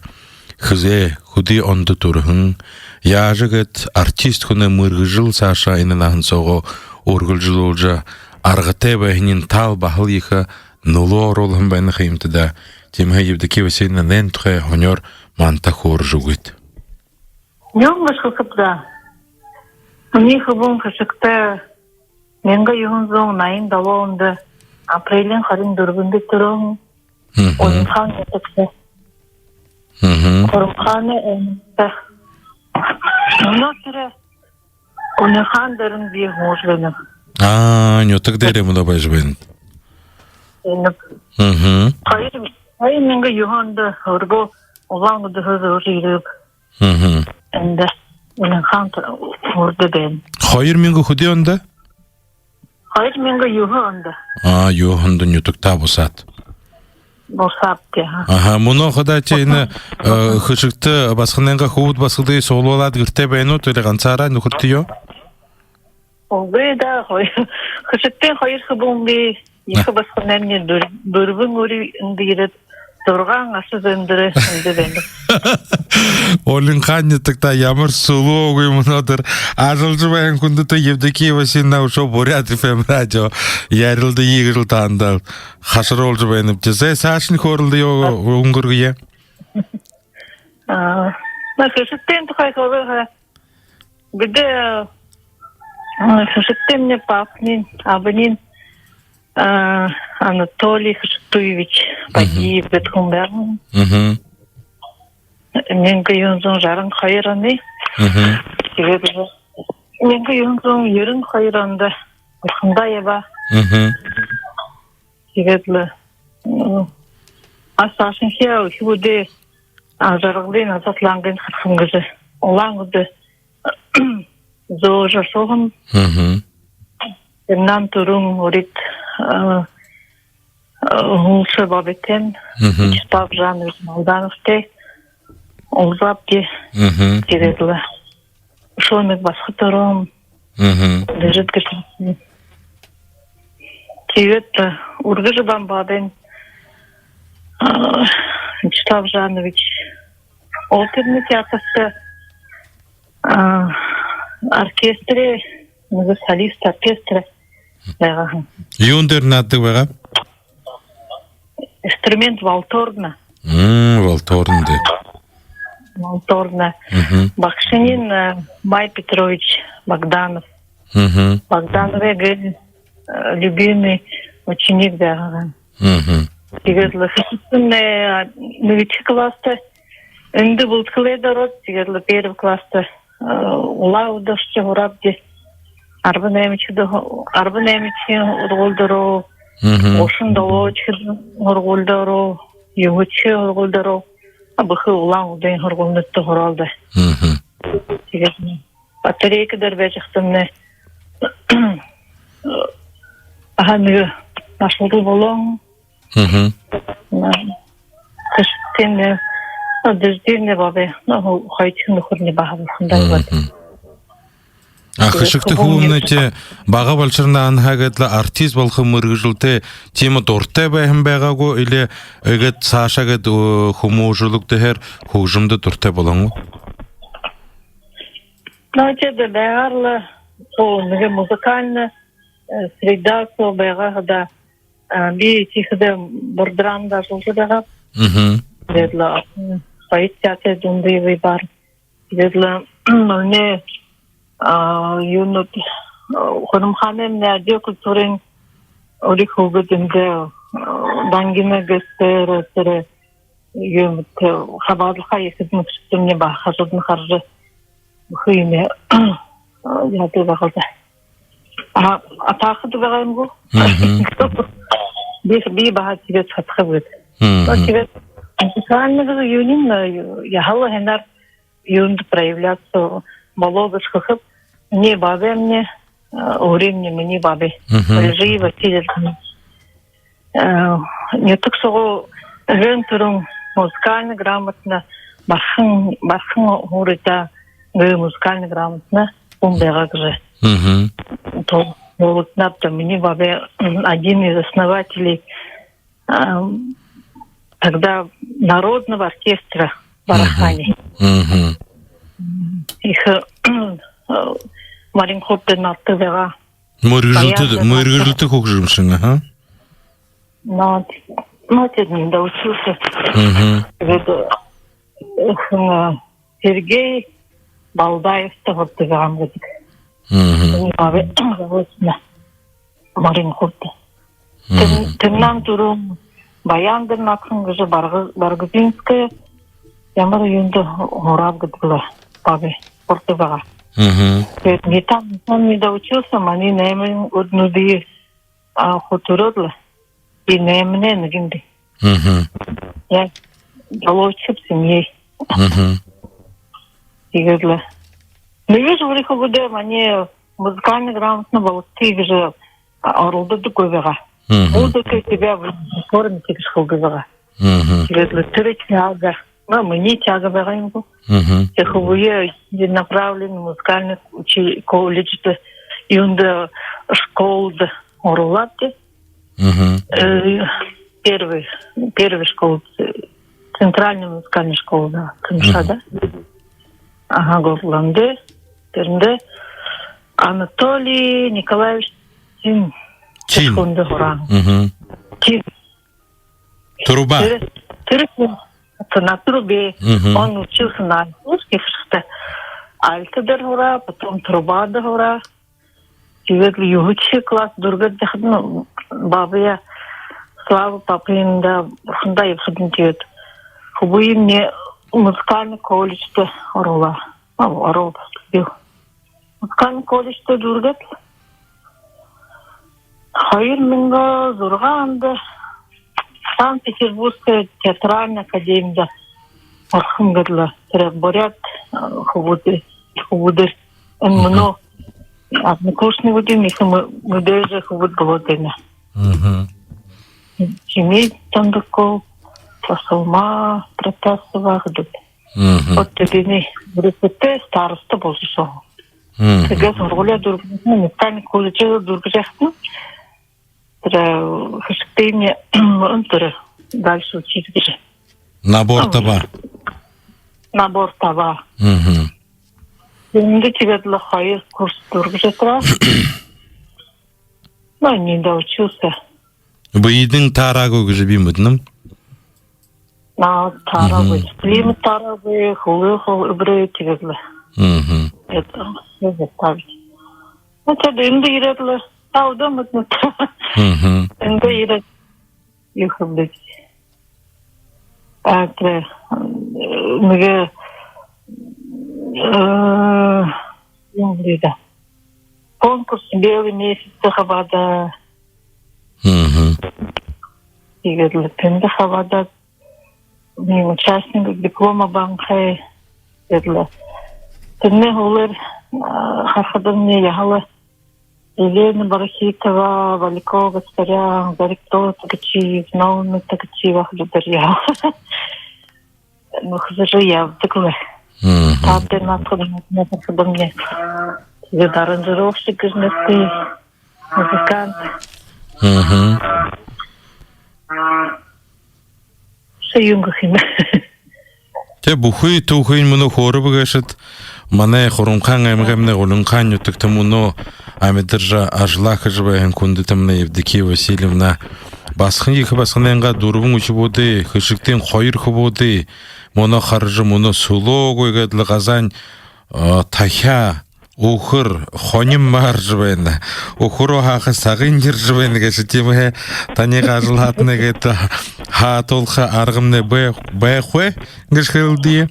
Хызе худи онды турхын. Яжыгыт артист хуны мыргыжыл саша инанахын соғы оргыл жыл олжа. Арғыты бәйнин тал бахыл ехы нулу оролхын бәйні қиымтыда. Темге Евдокия Васильевна нен тухай хонер манта хоры жугыт. Нёмбаш хыкыпта. Уни хыбын хышыкта. Менга юнзон найын далоонды. Апрелен харин дургунды турун. Ойынхан етікті. Корымханы әмінті. Мұна түрі ойынхан дырын бей ғожбенім. Нютык дере мұда байжбен. Қайыр менга юханды ұрғы олаңды хызы ұржиріп. Әнді ойынхан ұрды бен. Хайыр менгі худи онда? Қайыр менга юханды. Юханды нютык табусат. Босапты. Мұны құда чейіні хышыкты басқыненға худ басқыды соғылу алады күрте бәйіну төлі ғансара нүкірті ё? Олғай да хышыктен қайыр хыбын бей екі басқыненге бүрбін өрі үндейріп тұрған асыз өндірі үнді бәнді. Олин қаннеттікта ямыр сұлу оғой мұнадыр. Ажылжы бәйін күндіті Евдокия Васильевна ұшо Бурят FM радио ярылды егіріл таңдал. Қашыр олжы бәйініп жесе сашын көрілді өңгіргі е? Хышыктен тұқай қорыға біді хышыктен мне папнин, абынин Анатолий Хышыктуевич Бадиев бетхумберн. Менгі юнзон жарын қайыраны. Менгі юнзон ерін қайыранды. Ұрқында еба. Себедлі асашын хеу хеуде жарғылден азатланған қырқыңгізі. Олаңғыды зоо жасоғын. Нан турун орит Гулшы бабетен Вячеслав Жанович Молдановте Олзапте Тередлі Шомек басқы турун Лежит кешін Тевет Ургыжы бамбаден Вячеслав Жанович Оперный театрсы Оркестре солист оркестре Юндер надды бәға? Инструмент Валторна. Валторнды. Валторна. Бакшинин Май Петрович Богданов. Богданов любимый ученик бәға. Тегерлі хысысынны нөвечі класты үнді бұлткылайды род, тегерлі первый класты ұла ұдышчы ұрабде. Арбын әмічі ұрғылдыру, Ошын далочы ұрғылдыру, Югычы ұрғылдыру, Абықы ұлан ұдайын ұрғылнытты ұралды. Батарейкадар бәжіқтімні ағаны нашылды болуң. Кішіктенді дүздеріне бабы, қайтын ұқырны баға бұқындай бады. Хышыкты хуымнете баға балшырна анхагетлі артист балқы мұрғыжылты темі дорте бәйім бәғаго или өгет сашагет хуму жылықты хер хужымды дорте болаңу? Научеде бәғарлы музыкальны среда сол бәғағыда бей тихіде бұрдырамда жылды бәға. Дедлі қайт театр дүндейвей бар. Дедлі мүлне юнут ханымханым нәде культурын орик хугыдынды дангина gösteri сірі юмыт хабарлыға екізін күштімне ба қажылдың қаржы хүйіне яды бағылды. Атақыды бағайым ғу? Бей баға тибет сатқы бұд. Тибет музыкального юнин яхала хенар юнды проявляться Волога шхыхып, не бабе мне, уремни мне бабе. Лежи Васильевна. Не так сого Рентурум музыкально грамотно, бархын урыта музыкально грамотно, умбегак же. То вот надо мне бабе один из основателей тогда народного оркестра Барахани. Их Маринхоптен аттыга. Мөргөжлөлтө көк жүрмшің, аха? Но не доучился. Сергей Балдаев вот тыган гэдэг. Маринхопте. Тымнан турум Баяндын акын кыжы Баргызинская ямар үйінді орап гэдігілі бабе Португага. Не там не доучился, они наймем одну дие хутородлы и наймне нагинди. Я долочуп семьей. И говорила, не вижу в Риховуде, они музыкально грамотно болты же орлды дукувера. Буду к тебя в форме тишхугвера. И говорила, ты тяга. Но мы не тяга берем. Риховуе направлен музыкальный колледж, и он школ орлаты. Первый школ, центральная музыкальная школа, да, Крымша, да? Ага, Горланде, Тернде, Анатолий Николаевич Чин. Чин. Труба. На трубе. Он учился на английских, альта дорога, потом труба дорога. Теперь югучий класс, дурга дохну, бабая, слава папинда, хунда и входит. Хубуи мне музыкальный колледж-то орла. Орол поступил. Музыкальный колледж-то дургат. Хайр минга зурганда. Санкт-Петербургская театральная академия. Орхым гадла. Борят хубудыр. Мно. Однокурсный будем, их мы даже хубуд голодена. Семей там такого. Посылма, Протасова, гдып. Вот тегени РПТ староста болсо. Теге зорголя музыкальный колледж дургажахтын. Хашктыне онтыры дальше учить же. Набор таба. Набор таба. Енді тебе для хайр курс дургажатра. Но не доучился. Быйдың тарагы гыжы мыдным? На тарабы, климат тарабы, хулы убры тегедлі. Это заставить. Это енді иредлі, тауда мытнут. Енді иред юхы Это мүге конкурс белый месяц хабада. Тегедлі тенді хабада. Мен участник диплома банкы деділі. Тінне олар хархадымне яғалы Елена Барахитова, Валикова, Гастарян, Зарикто, Тагачиев, Науны, Тагачиев, Ахлюдар яғалы. Ну, хызыры явдықлы. Табды натқыдымне хархадымне. Тегед аранжировщик жнесты, музыкант. Те бухуй тухуин муну хоры бігашыт, мана хорунқан әмгәмне голунқан ютыкты муну амедыржа ажлахы жыбайын күндітімна Евдокия Васильевна басқын екі басқын әнға дұрбың үші боды, хышықтен қойыр қыбоды, муну қаржы муну сулу көйгәділі қазан тахя Ухыр хоним мар жбайна. Ухыру хақы сағын жыр жбайна кәші темі таниға жылатыны кәйті хатолқа арғымны бәйхуэ гішхілдие.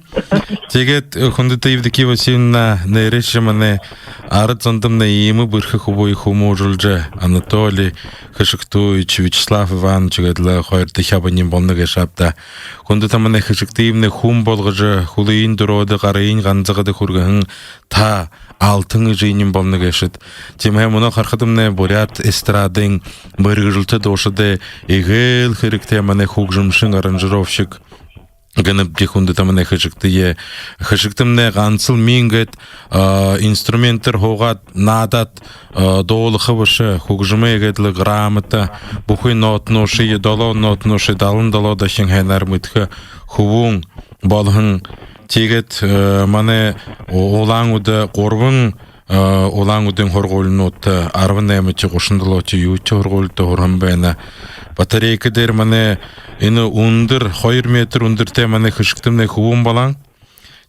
Тегет хүндіті Евдокия Васильевна нәйреші мәне арыт зондымны емі бірхі хубой хуму жылжы Анатолий Хышықтуич, Вячеслав Иванович гәділі қойырды хабанем болны кәшапта. Хүндіті мәне Хышықтыйымны хум болғыжы хулыйын дұроды қарайын ғанзығыды хүргіхін та алтын жиынын болны кешет. Тимэ муна хархадымне бурят эстрадың быргыжылты дошыды эгел херекте мане хугжымшын аранжировщик гынып дихунды тамане хыжыктые хыжыктымне ганцыл мингет инструментер хогат надат доолы хыбышы хугжымы эгедлы грамота бухуй нотноши дало нотноши далын дало да шенхайнар мытхы хувун болхын тегет мане олаңуды корбын олаңудың хорголнуты арвын эмичи кошундулочу ючу хорголты хорхамбайна батарейкадер мане ины ундыр 2 метр ундырте мане хышыктымне хувун балаң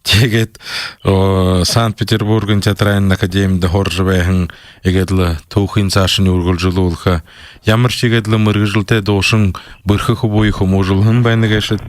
тегет Санкт-Петербургын театральный академияда хоржыбайхын эгедлы тухин сашын ургулжулулха ямыр шегедлы мыргыжылте дошын бырхы хубуй хумужулхын байны кешет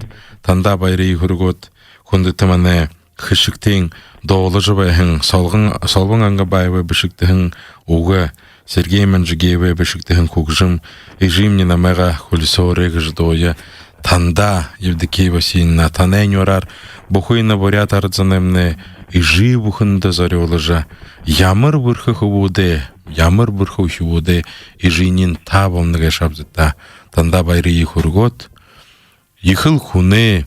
танда байрый хүргөт хунды мане хышыктың доолы жыбайхын солбың анга байвы бышыктыхын уга Сергей Манжигееве бешіктіхін көкжім, ежімні намаға хулисоры гыждоя, танда Евдокия Васильевна, танайын орар, бұхойна борят арзанымны, ежі бұхынды зарелыжа, ямыр бұрхы хубуде, ежінен табылныға шабзыта, танда байры ехургот, ехыл хуны,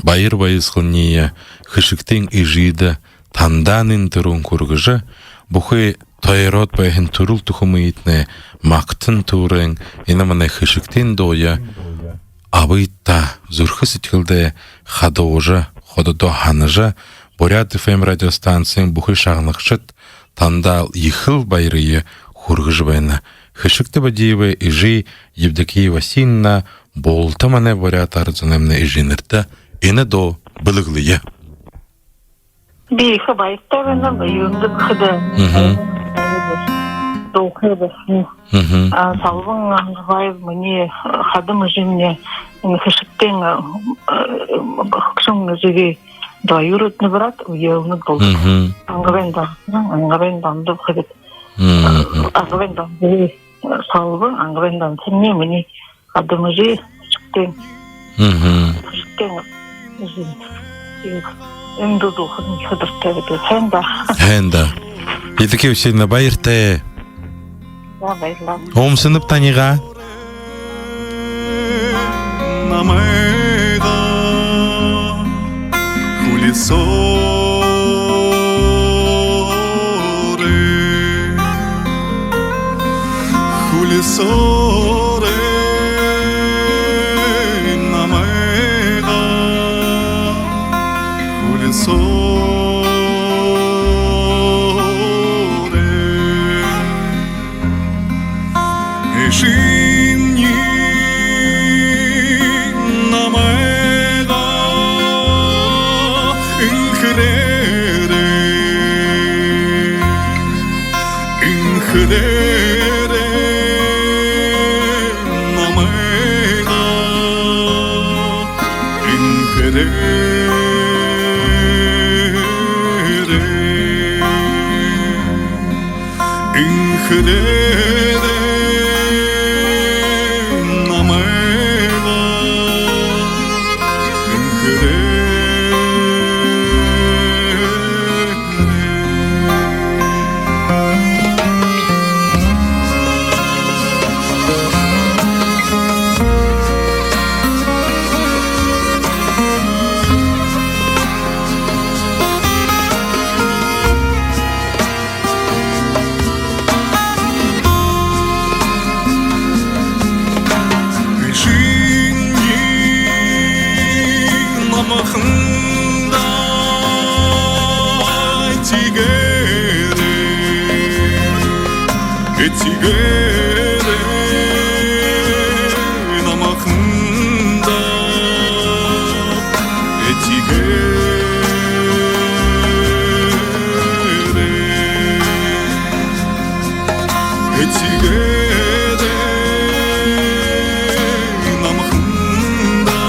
байыр байызғылния, хышықтың ежиді, танданын тұрын көргіжі, бұхой Тойрот байхын турул тухумы итне, мактын турын, инаманы хышыктен доя, абыйтта зурхы сетхілді хадоожа, хододо ханыжа, Бурят ФМ радиостанциян бұхы шағнықшыт, тандал ехыл байрые хургыж байна. Хышыкты бадиевы ижи Евдокия Васильевна болтаманы Бурят арзанымны ижинірді, ені до біліглие. Бейхі байттағына байындық қыды. Долқырбасын. Салвың аңғай мне хадым жемне хышыктен хыкшың жеге дайырытны брат, уявны болды. Аңғавенданды қыдып. Аңғавенданды салвың, аңғавендан сенне мне хадым же хышыктен жеге. Энду духын хыдыртты хэнда. Хэнда. Евдокия Васильевна байырты. Ом сынып таниға? Намайға хулисоре намайға хулисоре Ежимни намайға инхрере намайға инхрере Etигере намахында etигере намахында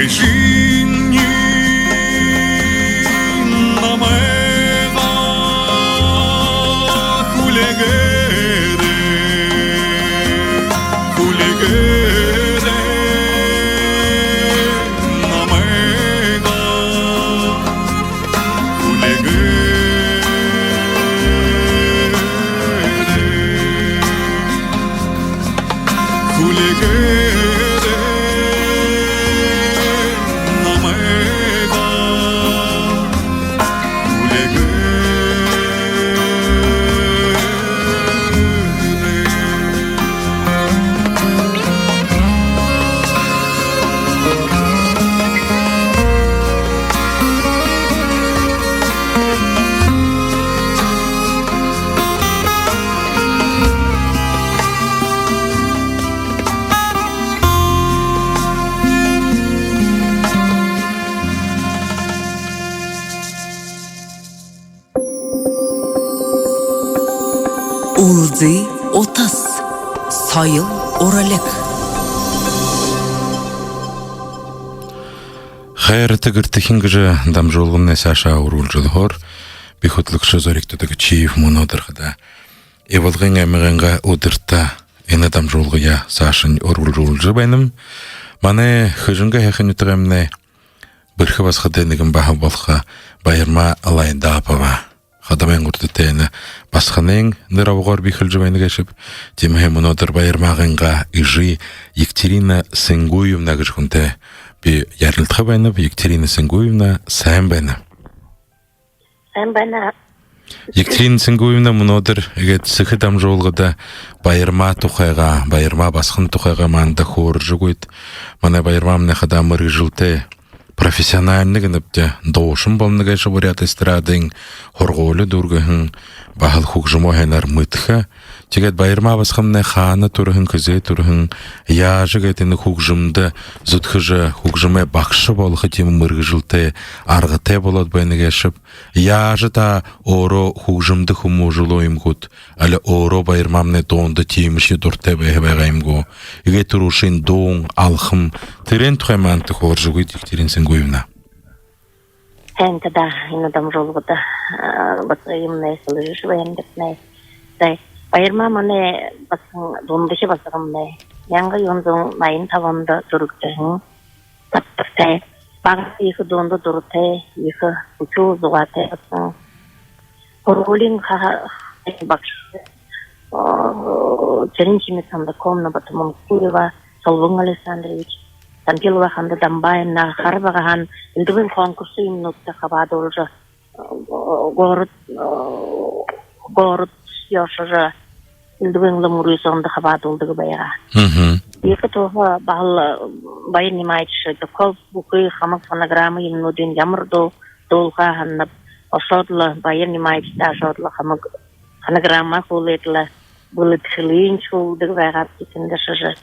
etигере Ылзый отас, сайыл оралек. Хайр тегертихин гыжы дамжолгын несаша урулжылхор, бихотлык шозоректодагы чиев мунодыргыда. Эвалгын эмегенга удырта, эне дамжолгыя сашын урулжылжы байным. Мане хыжынга хехын утыгамне, бірхі басқа денігін бағы болға байырма алайында апава. Хадамен құрды тәйіні басқанен нырауғар бейхіл жывайны кәшіп, темхе мұнодыр байырмағынға үжі Екатерина Сенгуевна кішкінті бі ярылтқа байнып, Екатерина Сенгуевна сәйін байны. Сәйін байны. Екатерина Сенгуевна мұнодыр әгет сықы дам жолғыда байырма тұқайға, байырма басқын тұқайға маңда қоры жүгөйд. Мана байырма мұны қадамыры жылты профессиональный гнапте доушым болмныгай шабурят эстрадың хорголы дургыхын бахыл хукжымо хэнар мытха тегет байырма басқымны ханы турыхын кізе турыхын яжы гайтыны хукжымды зутхыжы хукжымы бақшы болғы темі мырғы жылты арғыте болот байны кешіп яжы та оро хукжымды хуму жылу имгут әлі оро байырмамны доонды теміші дұрте байғайымгу иге турушын доң алхым тірен тұхайманты хоржығыд Екатерина Сенгуевна. Сәнті да, инадам жолғыда басығымны сылы жуайындықны. Байырма маны дондышы басығымны. Яңғы йонзың майын таванды тұрықтығын. Таптықтай. Бағысы егі донды дұрытай, егі үкі ұзуғатай. Хорғолин бақшы. Черенчими санда комна батымын Курева, Солвың Александрович. Тампилова ханды дамбайына харбағахан үлдігін конкурсы имнутты қабады олжы ғорыт яшыжы үлдігін лымұры соңды қабады олдығы байға. Екі тоғы бағыл байын немайчы дұқыл бұқы қамық фонограммы имнудын ямырды долға ханнып ошодлы байын немайчыда ошодлы қамық фонограмма қолетілі Булыт хилин чулдык вайгап кетинде шыжы.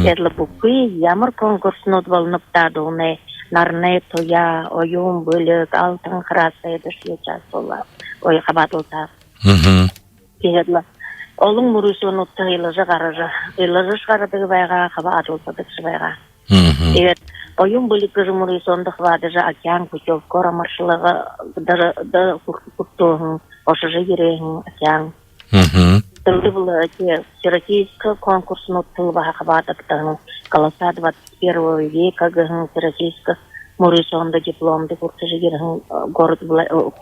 Эдлы букы ямар конкурсын отбалынып дадуны, нарны тоя, ойун бөлік, алтын қырасы еді шечас ола, ой қабатылта. Эдлы. Олың мұрысын ұтты ғилыжы қарыжы. Ғилыжы шығарыдығы вайға қабатылтадық шыбайға. Oyun bölükleri muruyusonda xvadıcı океан кутев кора маршылығы да kurtuğun, oşıcı gireğin океан. Тылды был всероссийский конкурс нотыл бахабатыктың голоса 21 века гын всероссийский мурыйсонда дипломды курсы жигерін город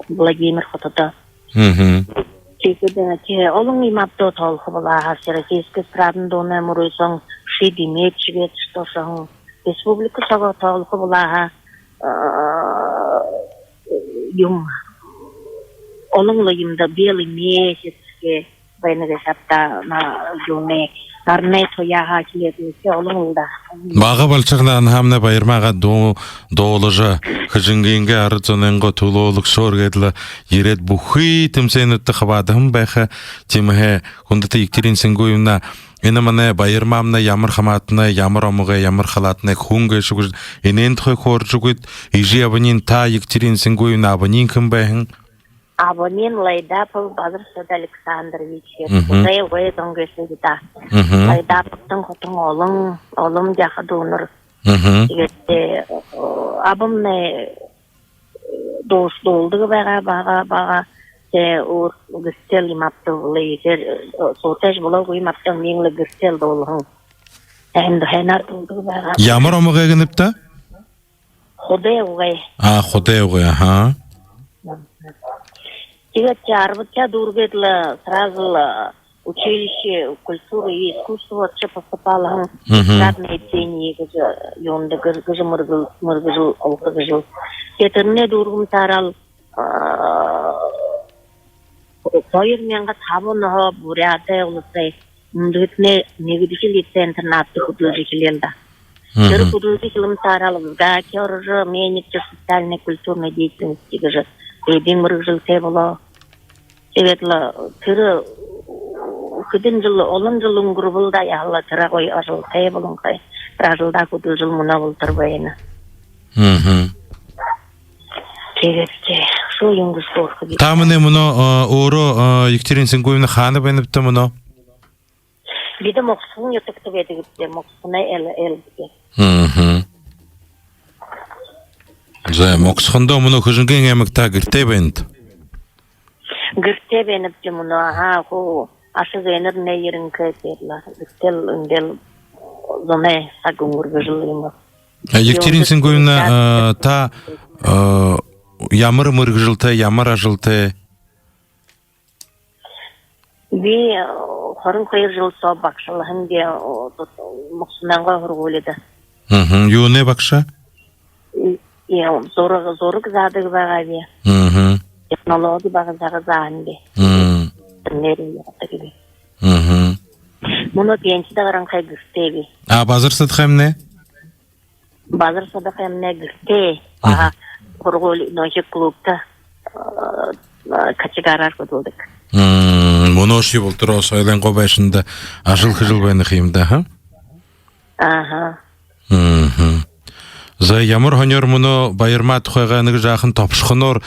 Владимир хотыда. Чекеде олың имапты толқы была всероссийский эстрадын доны мурыйсон шиди мечвет штошың республика сага толқы была юм олың лыйымда белый месяцке Байнығы сапта жүне нарнай тояға келетінсе олың ұлда. Бағы балчығынан хамна байырмаға доолыжы қыжынгенге арыцоненго тулолық шоргедлі ерет бұхи тімсен үтті қабадығым байқы теміге құндыты Екатерина Сенгуевна Ені маны байырмамны ямыр қаматыны, ямыр омығы, ямыр қалатыны құңғы шүгіз енен тұхы қор жүгіт ежі абынен та Екатерина Сенгуевна абынен кім байын? Абонин Лайдапов Базар Сада Александрович. Кудай ой донгесы дита. Лайдаповтың хотың олым жақы доныр. Егетте абымны доолдығы баға те ур гыстел имапты лейгер сотаж бола ғой имапты меңлі гыстел долғын. Әнді хәйнар доолдығы баға. Ямыр омығы егініпті? Ходай оғай. Ходай оғай, аха. Тегетте арбытча дургедлі сразу училище культуры и искусства поступала эстрадные пение йонды гыжы мыргыжыл олғыжыл. Кетіріне дургым тарал тойыр менға табыны буряты олысай мүндігітіне негідішіл етсе интернатты художителерді. Жыр художителім тарал візга кержы менекчі социальной культурной деятельности гыжы. Эйден мыргыжыл тейболо. Себетлі түрі күдін жылы, олын жылын ғұрбылда яғылы түрі қой ажыл тейболын қой. Бір ажылда күді жыл мұна бұл тұр байыны. Себетте Шу юнгус торхы. Тамыне муно оро Екатерина Сенгуевна ханы бенипті муно? Биде моксун ютыкты бедігіпте, моксуна әл-біде. Зай, моксхында муно хыжынген әмікта гірте бенді? Гірте беніпте мұны, ашы зәйнір не ерін көйтерлі. Гіртел үндел зоне сагуңыр гыжылыймы. Екатерина Сенгуевна, та ямыр мыргыжылты, ямыр ажылты? Би хорын қойыр жыл соа бақшылығын де мұқсынанға ғырғоледі. Юне бақша? Зорық задығы баға бе. Технологи баға зағы зағын бе. Нерін яқты gibi. Мұны пенчі да ғырын қай гүрте бе. Базыр садқайм не? Базыр садқайм не гүрте. Ғырғол нөші клубта качыгарар көділдік. Мұны оши болтыр о сойлен қобайшында ажыл-хыжыл байны қиымда, ха? Аха. Зай ямыр хонер мұны байырма тұқайғаныгы жақын топшықынор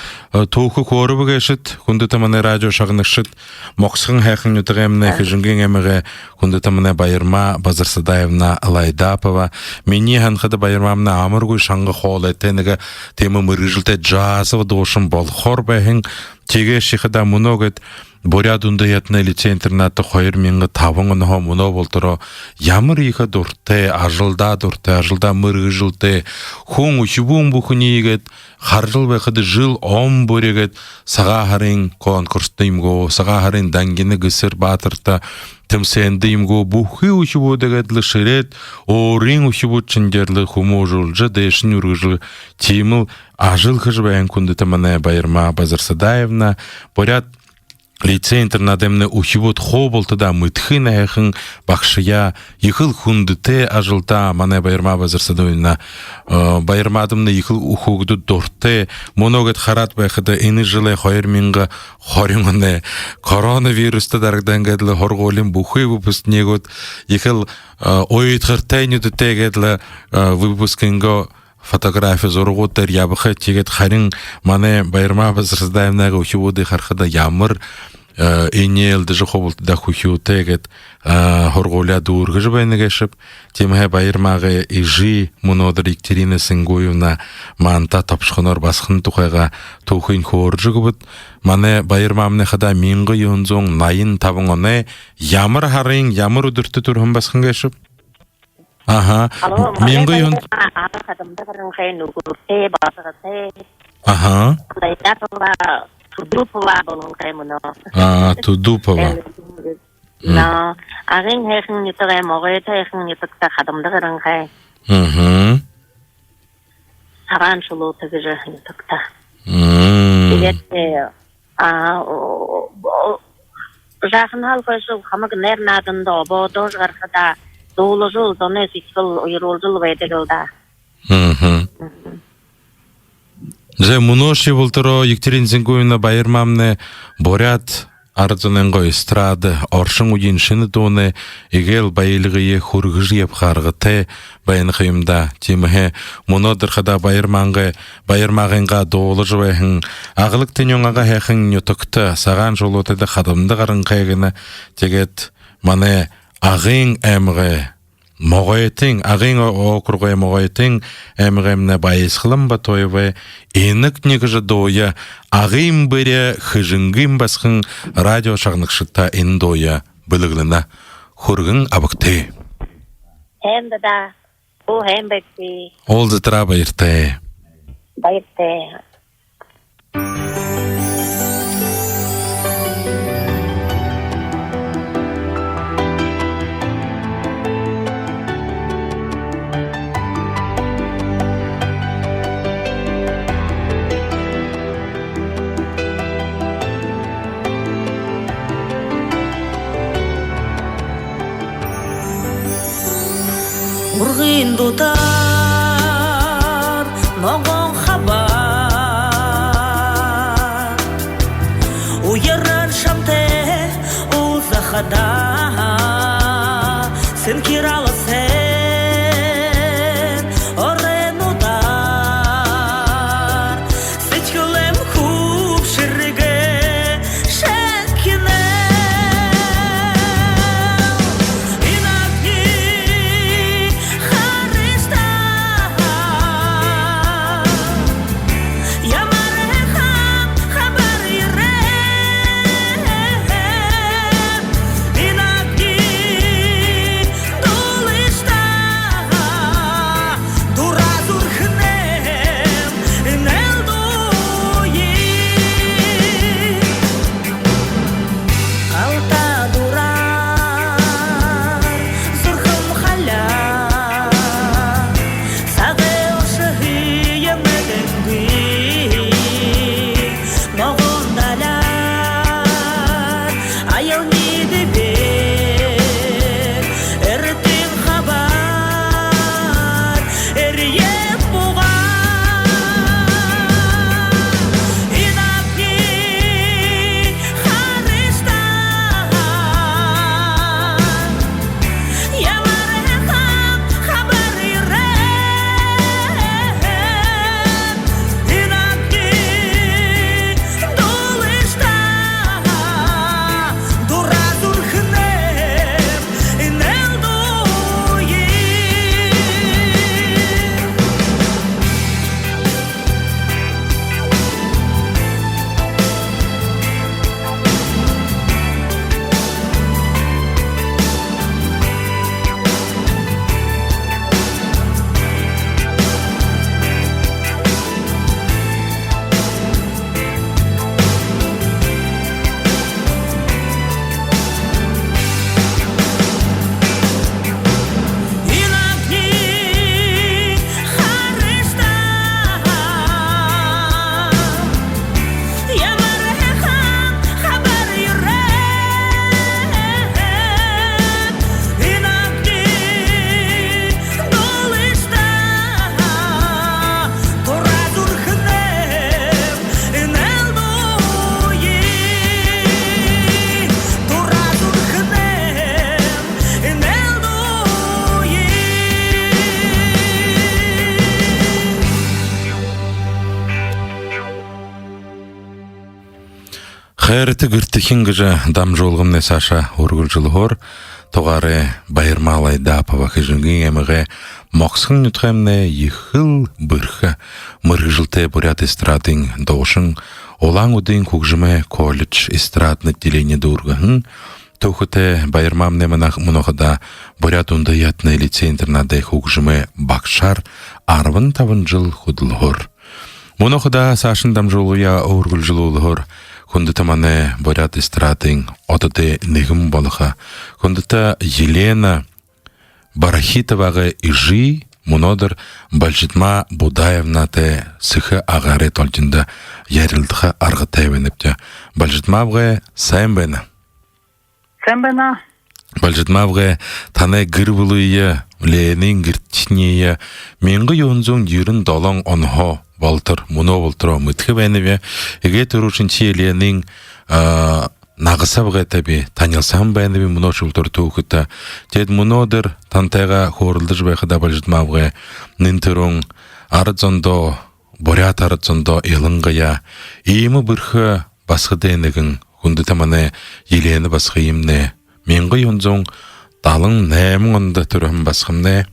тоқы көрі бүгешіт, күнді таманы радио шағынықшыт, моқсығын хайқын үтіғі әміне хыжынген әміғі күнді таманы байырма Базарсадаевна Алайдапова. Мені ханқыды байырмамына амыр көй шаңғы қол әттенігі темі мұрғыжылты жазығы доғышын бол қор бәйін теге шиқыда мұны өгет Борядунда ятна лице интернатты қойыр менгі табыңын хо мұны болтыро ямыр иқа дұртты, ажылда мұрғы жылты, хуң үшібуң бұқыны егет, қаржыл бәқіді жыл ом бөрегет, саға харин конкурстыймго, саға харин дангені гісір батырта, тімсендіймго, бұқы үшібу дегетлі шырет, орин үшібу чындерлі хуму жылжы, дэшін үргі жыл, тимыл ажыл қыж бәйін күнді таманы байырма Базарсадаевна, борят лицей интернатемне ухибут хоболтыда мытхын әхін бақшыя ехыл хундыте ажылта мане байырма Базарсадаевна байырмадымны ехыл ухугды дорте моногет харат байқыды ені жылы қойыр минға хорыңыны коронавирусты даргдан кәділі хорғолин бұхы выпускне год ехыл ойытқыртайны дүте кәділі выпускінго фотография зорғуттар ябықы тегет харин мане байырма Базарсадаевнаға ухибуды харқыда ямыр инел даже хобулты да хухиу тегет хорголя дургы жбайны кешіп темхе байырмағы ижи мұнодыр Екатерина Сенгуевна манта тапшқынор басқын тұқайға тұқын хоржы күбіт мане байырмамны қада минғы юнзоң найын табыңыны ямыр харин ямыр үдірті түрхін басқын кешіп Аха. Минғы юн Аха. Тудупова болон каймуно. Тудупова. На, агин хэхэн нитэрэ могойта хэхэн нитэрта хадамдагэрэн хай. Саран шулуу тэгэж нитэрта. Тэгээд жахан халфайсу хамаг нэр наданда ободож гархада дооложул доне сиксэл уйролжул байдагылда. Зе мұноши болтыро Екатерина Сенгуевна байырмамны борят арзыныңғы эстрады оршың уйыншыны доны егел байылғые хургыж еп қарғыты байын қиымда теміхе мұнодырқыда байырмағынға доолы жывайхын ағылық тенyoңаға хэхын нютыкты саған жол өтеді қадымды қарын қайғыны тегет мане ағын әміғі Моғайтың, ағын окруғай моғайтың әміғемні байысқылым ба тойвай, енік негіжі доя, ағын бірі хыжыңғын басқын радио шағнықшытта ен доя білігіліна хұрғын абықты. Әмді да, о әмбекті. Ол зітіра байырты. Байырты. Урғын дутар ноғын хабар Уйырын шамте ұзақада Сен кералы сен орен удар Сечкілем Хайраты гыртыхин гыжа дам жолгымне Саша ургулжылгор тогаре байырмалай дапова хижинги эмеге моксын нютхемне йыхыл бырха мыргыжылте бурят эстрадын дошын олаң удын кугжыме колледж эстрадны отделение дургахын тохыте байырмамне мунохада бурят ундаятны лицей интернады кугжыме бакшар арвын тавын жыл худылгор. Мунохада Сашын дам жолуя ургулжылгор Хундата мане бурят эстрадын ототе нигым болыха. Хундата Елена Барахитовага ижи мунодыр Балжитма Будаевна те сыхы агаре толжинда ярилдыха арғы тәйвеніпті. Балжитмавға сәймбәні. Сәмбәна. Балжитмавға таны гырвылыйы, лейнин гыртчинейі, менгі йонзун юрын долон онхо Волтер, муно Волтер, мытхы бәневе, еге тұрушынчи Еленин нағысабға таби, танылсам бәневе муно шултыр туғыта. Тед мунодыр тантайға хорылдыж бәқыда Балжитмавға нинтырун арыдзондо, борят арыдзондо елыңғая, ийімі бірхі басқы дәйнігін, хүнді таманы Елені басқы емне, менгі йонзун далың нәмін онда түрім басқымне,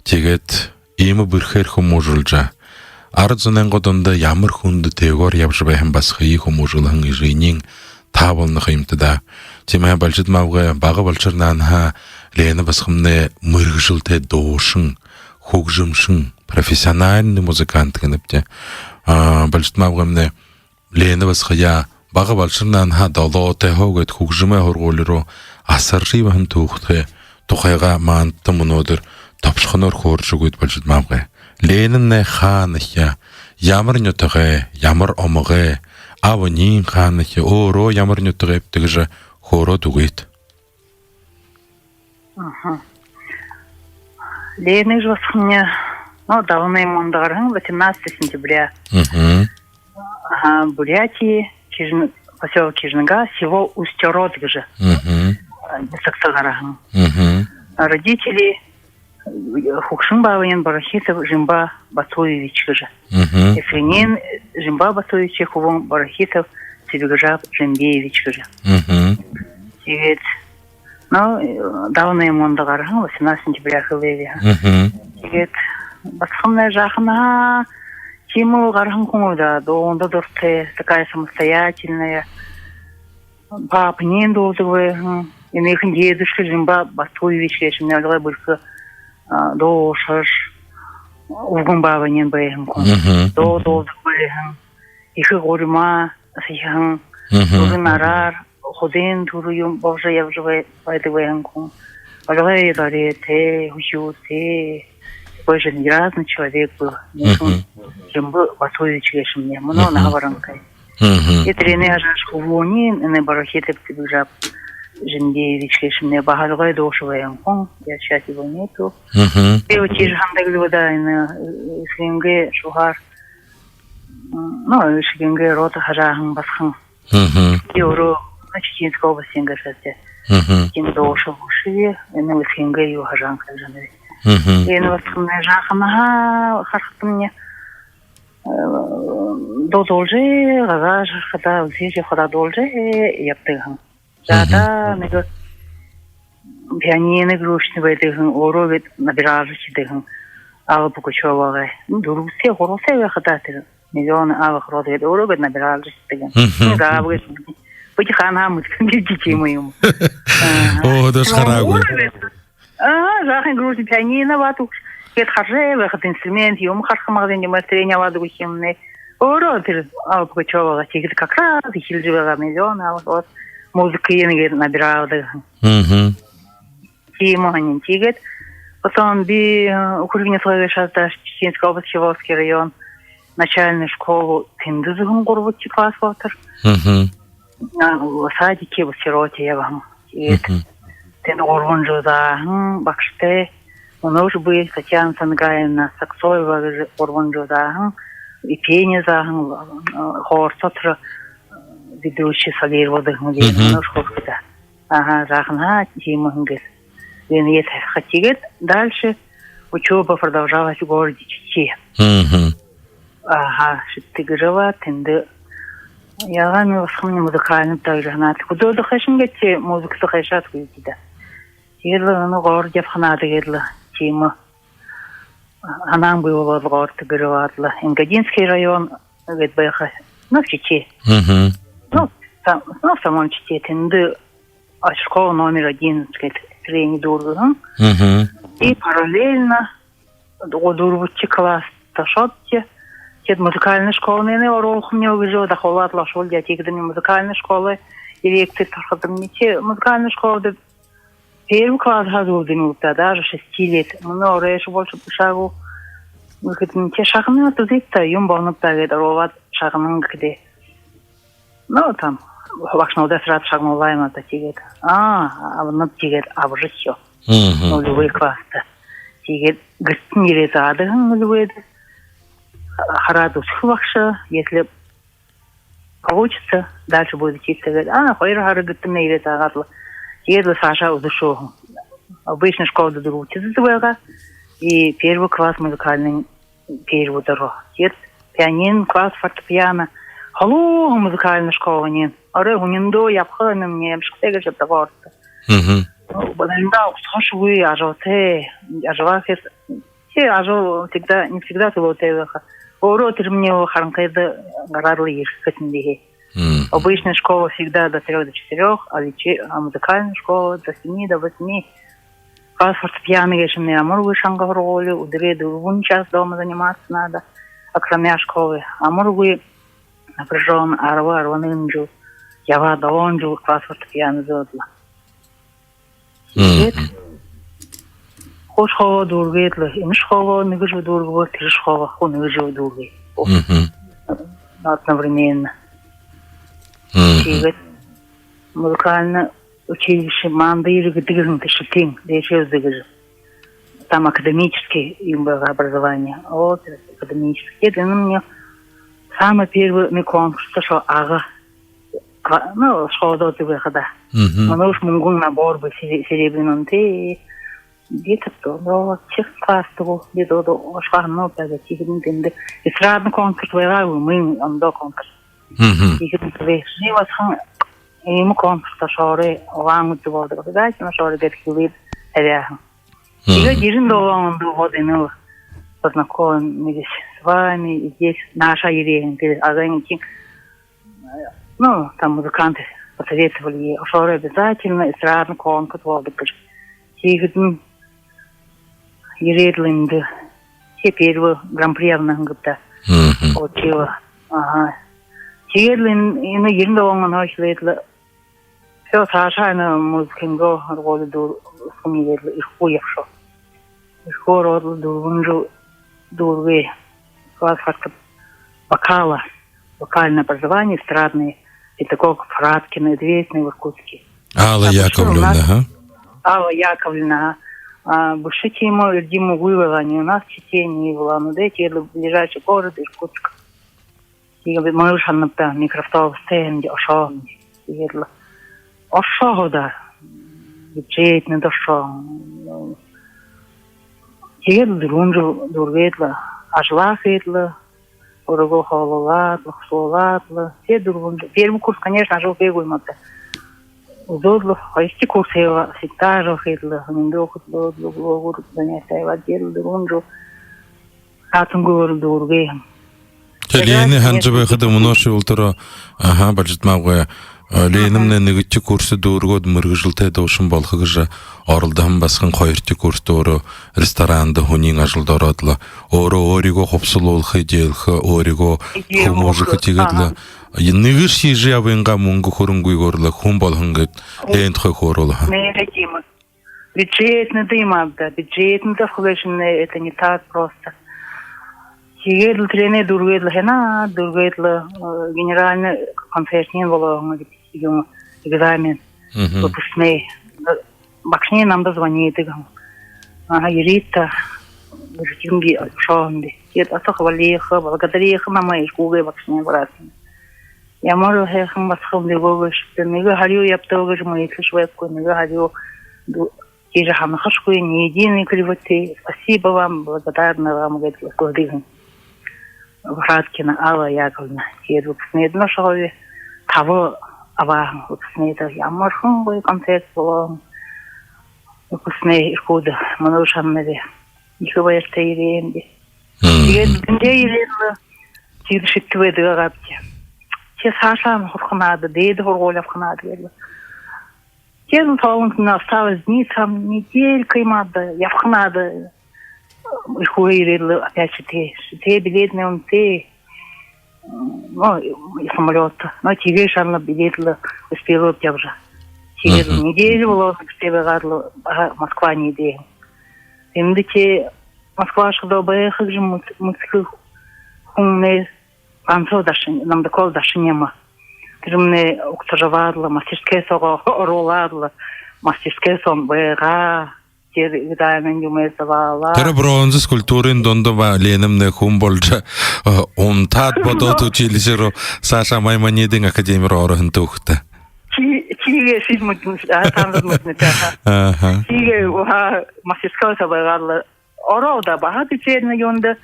тегет ийімі бірхер хумужылжа. Арыдзонен қодында ямыр хүнді тегор ябжыбайын басқыйы хумужылың ижейнің табылны қимтыда. Темай Балжитмавға бағы балчырнанға лені басқымне мырғышылте доошың, хугжымшың, профессиональный музыкант кініпте. Балжитмавға мне лені басқыя бағы балчырнанға далоте хоғыт хугжымай хорғолыру асыржи бағын туқты тұқайға маантты мұнодыр тапшықыныр хоршы көйт Балжитмавға. Ленинне ханахя, ямар нютыгы, ямар омыгы, авынин ханахя, оро ямар нютыгы эптігіжі хоро дугит. Ленин жосхыне, давный мондарың 18 сентября. Бурятии, поселок Кижнага, село Устьородгыжи. Родители Хукшин Баванин Барахитов Жимба Батуевич гыжа. Ефренин Жимба Батуевич Хувон Барахитов Сибигажаб Жембеевич гыжа. Тегет, давно ему ондагархан 18 сентября хылеве. Тегет, басхымная жахна Тиму гархан кумуда, онда дорте такая самостоятельная. Папа не долдовы, и на их дедушка Жимба Батуевич, я мне алгай больше дошаш угумбаванин бэйхэн кун додод бэйхэн ихэ горима сихэн турын арар ходин туруюм бовжа явжавай байды бэйхэн кун алгай даре те хущу те такой же неразный человек был Жимбы Батуевич гешим мне мно нагаваранкай и трене ажаш хувонин и не барахитеп тибижаб Жембеевич мне багалгай дошуваyan кон я сейчас его нету. И вот же хандагли водайна синге шухар. Синге рота хажахан басхан. Юро начинского области гасте. Тим дошувши, и на синге ю хажан хажаны. И на басхна жахана хархтмне додолже гагаш хата зиже хата долже яптыган. Жада нега пианино грушни бэдэгэн оро гэд набиражу чидэгэн ага пукучовага дурусе хоросе вахататэр миллион ага хрод гэд оро гэд набиражу чидэгэн гав гэд пути хана мыткэн гэдичи моим О, даш харагу. Жахын грушни пианино ватук гэд харже вахат инструмент юм хархамагдэн демонстрения вадук химне оро тэр ага пукучовага чигд как раз хилживага миллион ага музыка еңгер набиралды. Тимоханин тигет. Потом би Украине славе шазда Чеченской области Чевовский район начальную школу Тиндызгын горбутчи класс ватыр. Садике в сироте я вам. Тен горбун жуда бакште. Оно уже бы Татьяна Сангаевна Саксоева горбун жуда. И пение за хор сотра. Ведущий Салир Водыхмудин, школка. Ага, захна, Тимохангес. Венет хатигет. Дальше учеба продолжалась в городе Чечи. Ага, Шиттыгжава, Тенды Я не восхмени музыкальным также ханат. Куда до хэшин гетти музыка то хэшат куйдида. Ела ну гор деп ханат ела тема. Анам было гор тегреватла. Ингадинский район гет бэха. Ну чичи. Ну самом чичи тенды школа номер 11 гет трени дургу. И параллельно до дурвучи класс ташотте. Тед музыкальная школа не орох мне уже дохолат лошол я тигдами музыкальной школы и лекции проходим те музыкальная школа де первый класс хазу динута даже 6 лет но реш больше шагу мы хотим те шагны то зитта юм бонуп тагет роват шагның где ну там вакшно да срат шагну лайма та тигет авны тигет абжы всё нулевой класста тигет гостиница зады нулевой Хараду схвахша, если получится, дальше будет учиться. Хойра харагатты мейре тагатла. Едла Саша удушо. Обычная школа дурутится и первый класс музыкальный первый дорог. Тет пианин, класс фортепиано. Халу музыкальная школа не. Аре гуниндо япханы мне мшктега жаптагорта. Баданда усхошуи ажоте, ажвахес. Все ажо всегда не всегда тулотеваха. Урок мне харнкайды гарарлы ешкетіндегі. Обычная школа всегда до 3 до 4, а музыкальная школа до 7 до 8. Класс фортепиано ешенный амур вышанга в роли, удреду вон час дома заниматься надо, а кроме школы. Амур вы напряжен, арван инжу, ява да онжу, класс фортепиано зодла. Хош хава дургетлы, имш хава нигжу дургу, триш хава ху нигжу дурги. Одновременно. Тигет музыкальное училище Мандыры Гдыгн Тишитин, дечев Дыгж. Там академическое им было образование. Вот академическое. Это мне самый первый конкурс, что ага. Ну, школа до выхода. Мы уж мунгун набор бы серебряным ты. Где-то то, чех класс того, где-то до шварно, тогда тигрин тенде. Эстрадный конкурс выиграл, мы он до конкурс. Тигрин тенде. Живо сан, ему конкурс шоры, вангу того, дайте на шоры детский ряхом. Тигрин до он до воды ну познакомились с вами, здесь наша Ирина, органики. Ну, там музыканты посоветовали, шоры обязательно, эстрадный конкурс воздух. Тигрин Ередлинды, все первые гран-при авнангыпта. Отчего. Ага. Тиедлин, и на ерндован ночлетлы. Все сашайна музыкинго ролы дур, сумиедлы, их уехшо. Их родлы дурвунжу дурвы. Класс вокала, вокальное образование, эстрадные, педагог Фраткина, известный в Иркутске. Алла Яковлевна, ага. Алла Яковлевна. Больше тему Диму вывела, не у нас чтение было, но дайте ближайший город Иркутск. И мы уже на микроавтобус стенде, ошо, да, бюджет не дошел. Тигел дурунжу дурветла, ажлахетла, урого хололатла, хсолатла, все дурунжу. Первый курс, конечно, ажл бегуемата. Удодло, хайсти курсева, всегда же хитла, миндохут додло, занятия в отдел дурунжу, хатунгур дурге. Лени ханжабе хадам ноши ултара, ага, баджитмагая. Ленимне негитчи курсы дургод мыргыжылтай дошын балхыгыжа орылдан басқын қойырти курсты оры ресторанды хунин ажылдарадлы. Оры ориго хопсулолхы делхы, ориго хуможықы тегедлі. Негіш ежі абынға мұңғы хорынгуй горлы, хум балхынгыд лентхы хоролы. Мэре Дима, бюджетный дымабда, бюджетный дохлышный, это не так просто. Тигел трене дургедлы хена, дургедлы генеральный концертный было экзамен выпускный. Бакшне нам дозвонит. Ага, Ерита, деньги шонды. Это сохвалиха, благодариха мама из Гуглы бакшне братья. Я могу хехам басхам левовыш, нега харю я птогаж мои слышвекку, нега харю те же хамахашку, не единый кривоты. Спасибо вам, благодарна вам, говорит, Фраткина Алла Яковлевна. Те выпускные наши Тавы абаһын үкснейді. Ямархын ғой концерт болуын. Үксней иркуды. Мұны ұшанмады. Екі байырта ерейінді. Деген күнде ерейді. Тегі шетті бәдіға қапты. Те сашан құрқынады. Дейді құрғолап қынады келді. Тезін талынтына осталось дни, там недель каймады. Япқынады. Иркуға ерейді. Опять шете. Шете билетіне он те. Ну, самолет. Но теге шанлы билетлі успелі өп уже. Теге неделю было успелі ғадлы Москва не дейін. Енді те Москва шыда байықық жым мұтсықы хумне панцо дашын, намды кол дашын ема. Жымне ұқтыжавадлы, мастерская соға ороладлы, мастерская сон байыға, тер үдаймен юмезавала. Тері бронзы скульптурин донды ба ленімне хум болжа онтад бодот училищеру Саша Майманедин академир орығын тұқты. Тиге сізмітін, танзымытын. Тиге мастерская байғадлы. Оралда баға түчеріне йонды.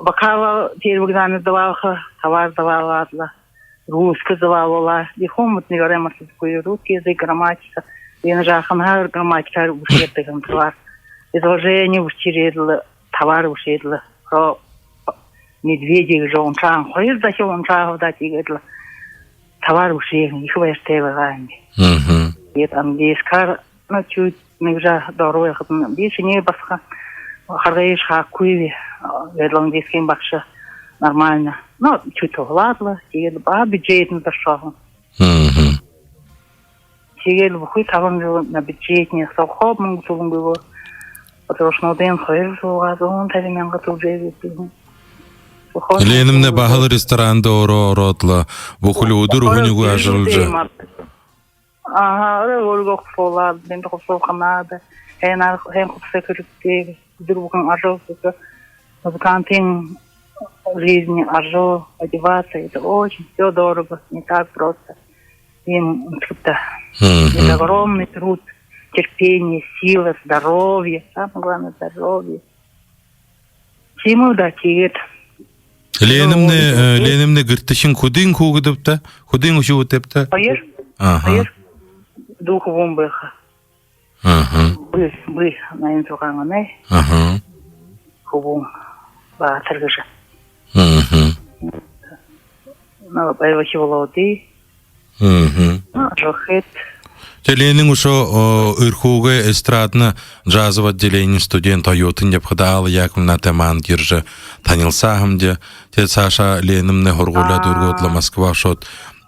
Бакала тербігданы давалға, товар даваладлы. Русский давалала. Дихомыт не говорим, русский язык, грамматика. Ені жақынар грамматикар ұшеттігін товар. Изложение ұштереділі, товар ұшеділі. Медведик же он чағын қойыр да ше он чағыда тегеділі. Товар ұшегін, екі байыртай бағайынды. Ет английскар, ну, чуть негжа дорой қыдын. Бейші не басқа. Қарғайыш қа көйве. Ведлан дескен бақшы нормально. Ну, чуть оғладлы. Тегеді ба бюджетін да шағын. Тегелі бұқой табын жылы на бюджетіне сауқап мұң тұлын бұлы. Потому что оден қойыр жылға зоғын тәлімен ғытыл жайбетігін. Ленімне бағыл ресторанды oro-оротлы, бұқылы ұдыр ұғынығу ажылжы. Ага, өлгі құпсолады, бенді құпсол қанады. Хән құпсы көріктегі, ұдыр бұқын ажылсызы. Музыкантын жизни, ажыл, одеваться, это очень все дорого, не так просто. Им это огромный труд, терпение, сила, здоровье. Самое главное здоровье. Чему да тегет. Ленімне гіртішін худин хугыдыпта, худин ұшу өтепті. Поешь? Поешь? Духовым бэха. Бы на интуғанғаны. Хубун ба тыргыжы. Байвахи володы. Жохет. Ленин ушо ырхуге эстрадны джазов отделение студент Тойотын деп хыдал Яковлевна Теман кирже танилсахым де. Те Саша Ленимне хоргуля дурготла Москва шот.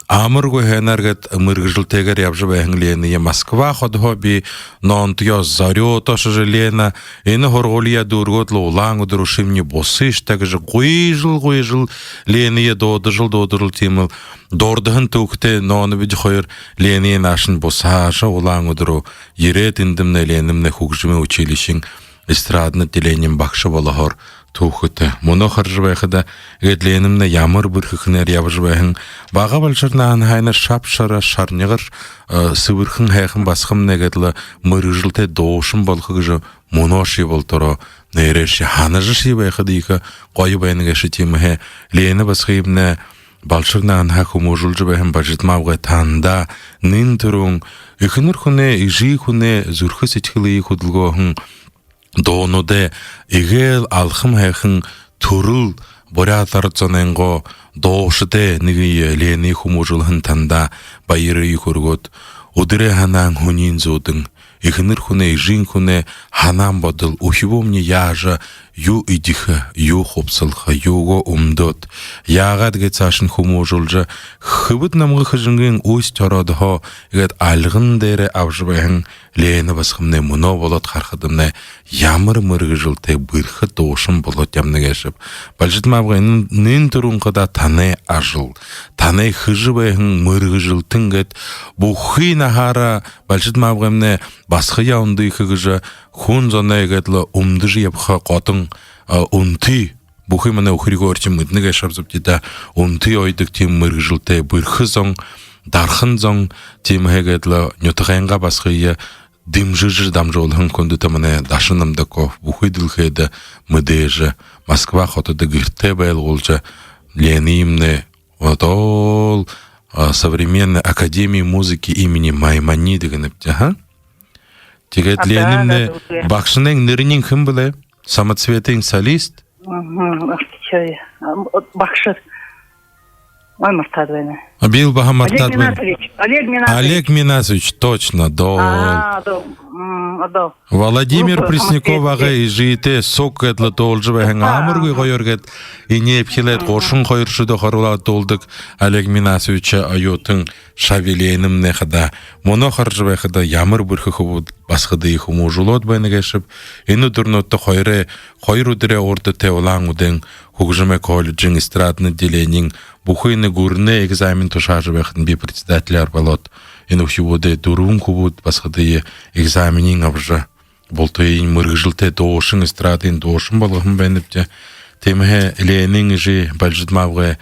Амыргу хэнаргет мыргыжыл тегер ябжы бэхын Ление Москва ход хоби нон тьёз зарё тошы же Лена. Эни хоргулия дурготла улаңы дурушимни босыш тегежі гуйжыл Ление додыжыл тимыл. Дордығын төвкте ноны биді қойыр Ление нашын босаша улаңы дұру. Ерет индімне Ленімне хугжыме училищен эстрадны деленем бақшы болығыр төвкті. Мұны қыржы бәйқыда әгет Ленімне ямыр бірхіқінер ябыжы бәйхін. Баға балшырнағын хайны шап-шара шарнығыр сывырхын хайқын басқым негетлі мырыжылты доушын болқығыжы мұноши болтыры. Нейреші ханыжы ши бәйқыды екі қойы бәйнігеші теміхе Лені басқайымне Балшырнағын хақы мұжылжы бәхін бажытмауға танда, нын түрің, үкінір күне, ижи күне, зүрхі сетхілі құдылғығын, доныде, егел алқым хақын түріл борятар цоненго, доошыде нігейі Лені құмұжылғын танда, байыры үйкіргөт, ұдыре ханан хүнін зөдің, үкінір күне, ижин күне, ханан бодыл, ұхибомне яжа, ю идихы, ю хопсылхы, юго умдот. Яғад гет сашын хумужулжы, хыбыт намғы хыжынғын уйс торадыхо, гет алғын дәрі авжыбайын, Лені басқымне мұно болот қарқыдымне, ямыр мырғы жылты бірхі доушын болот ямнығешіп. Балжытмабғайын нын тұрынқыда таны ажыл. Таны хыжыбайын мырғы жылтын гет, бұхи нахара балжытмабғайымне басқы яунды хыгыжы, хун зонай гетлы умдыжы епха қотын унты. Бұхи міне ұхыриғы өрчі мүдніге шабзып деда унты ойдық тем мырғы жылты бірхі зон, дархын зон тем хегетлі нютығайынға басқыйы дымжыжы дамжолығын көндіті міне дашынымды ков. Бұхи ділхейді мүдейжі Москва хотыды гірте бәйл олжы Ленимне Вот ол современной академии музыки имени Маймониды гынып, ага. Тегет Ленинне бакшының неринин кім біле? Самоцветин солист? Бакшыр. Ой, Мартадовна. Бил Баха Мартадовна. Олег Минасович, точно, дол. Дол. Владимир Пресняков ага ижите сок этле толжыбы хэн амыргы койоргет ине пхилет кошун койыршыды хорула толдык Олег Минасович айотын шавеленим нехада моно харжыбы хада ямыр бүрхы хубу басхыды их умужулот байнагешип ину дурнотты койру дире орды теолан уден хугжыме колледжин эстрадны деленин бухыйны гурны экзамен тушажыбы хэн би председатель болот ину хиводе дурун кубут басхыды экзаменин абжа болтойын мыргыжылте доошын эстрадын доошын болгым бенипте темhe Ленин же балжытмавга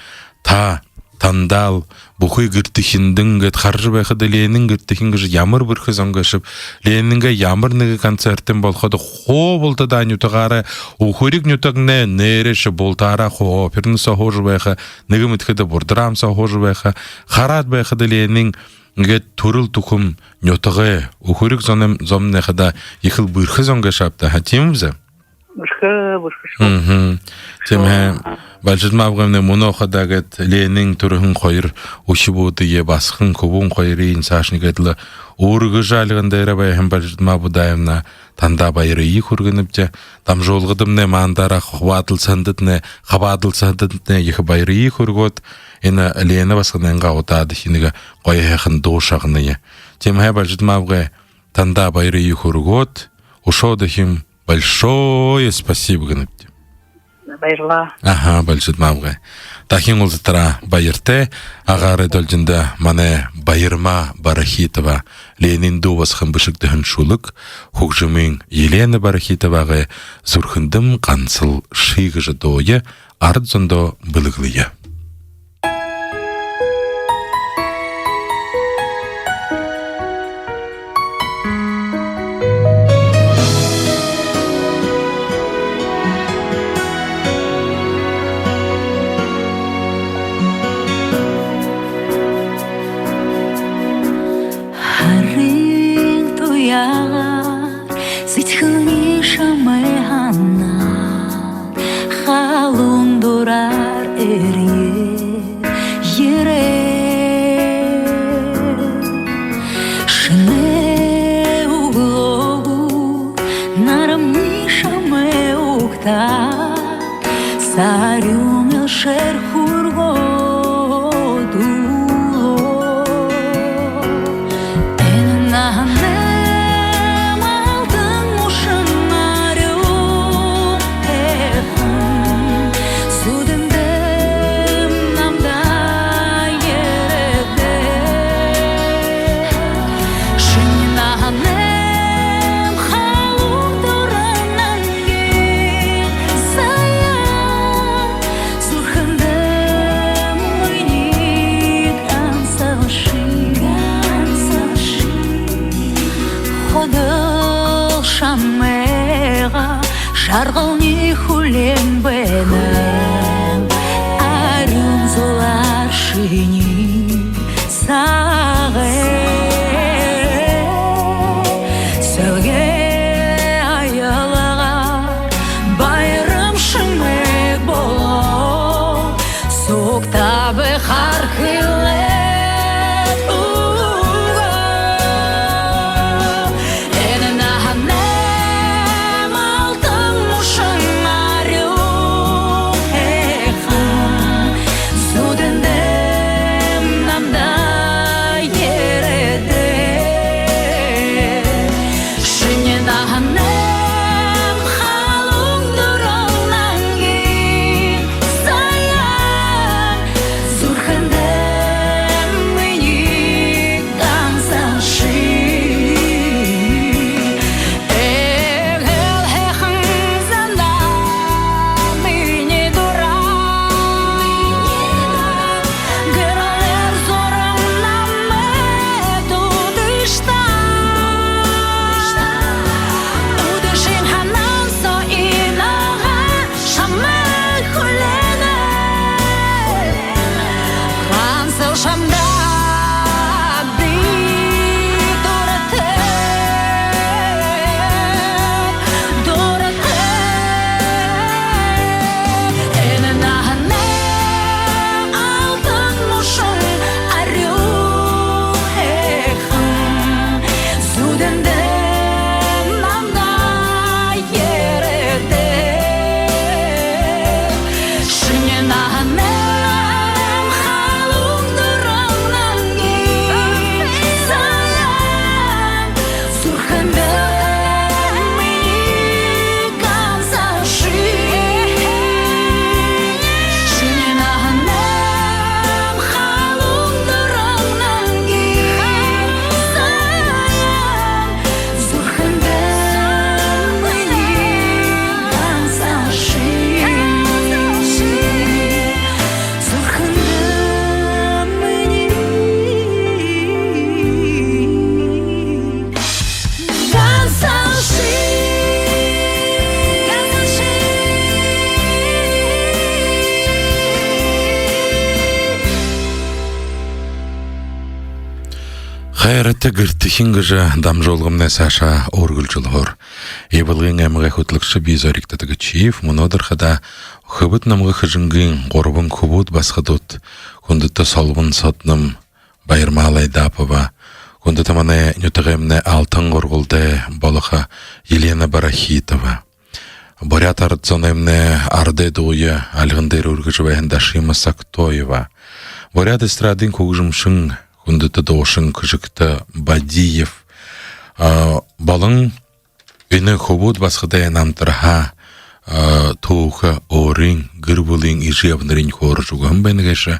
тандал бухой гыртыхиндин гет харжы байхады Ленин гыртыхин же ямыр бір хызонгашып Ленинге ямыр ныгы концертин болхады хо болта да нютагара ухурик нютагне нереші болтара хо оперны сахожы байха ныгы мытхады бурдрам сахожы байха харат байхады Ленин гет турыл тухум нютагы ухурик зомне хада ихыл бырхы зонгашапта хатимвзе Темhe балжытмавгамне монохадагет Ленин турхын койыр ушибуды е басхын кубун койыры инсашнигетлы ургы жалгында бай балжытмабу дайымна танда байры и хургыныпча там жолгыдымне мандара хватылсандытне хабадылсандытне их байры и хургот ина Лена басхынга отады хинега койхын дошагны темhe балжытмавга танда байры и хургот ушодыхим большое спасибо гыныпте. Байырла. Ага, балжытмавга. Тахин улзытыра байырте, агары дөлжінде мане Байырма Барахитова Ленин дувасхын бышыктыхын шулык, хугжымын Елена Барахитоваға зурхындым қансыл шыйгыжы дойы, ардзондо былыглые. Жарғылны хулен бәнім Арым золар шыны сағы Сөлге айылыға Байрым шымек болу Соқтабы қарқылы Хайраты гыртыхин гыжа дам жолгымне Саша оргыл жылгор. Эбылгын эмге хутлыкшы бизориктатыгы чиев, мунодыр хада хыбыт намгы хыжынгын горбын кубут басхадут. Кундыта солбын сотным байырмалай дапова. Кундыта мане нютыгымне алтын горгулде балыха Елена Барахитова. Борят ардзонемне арде дуя алгындыр ургыжвен Дашима Сактоева. Борят эстрадын кугжымшын Кундыта дошын кыжыкта Бадиев. Балын үні хубут басқыдай намтырха тууха орын гырбулын ижиявнырын хоры жуган бәнігеші.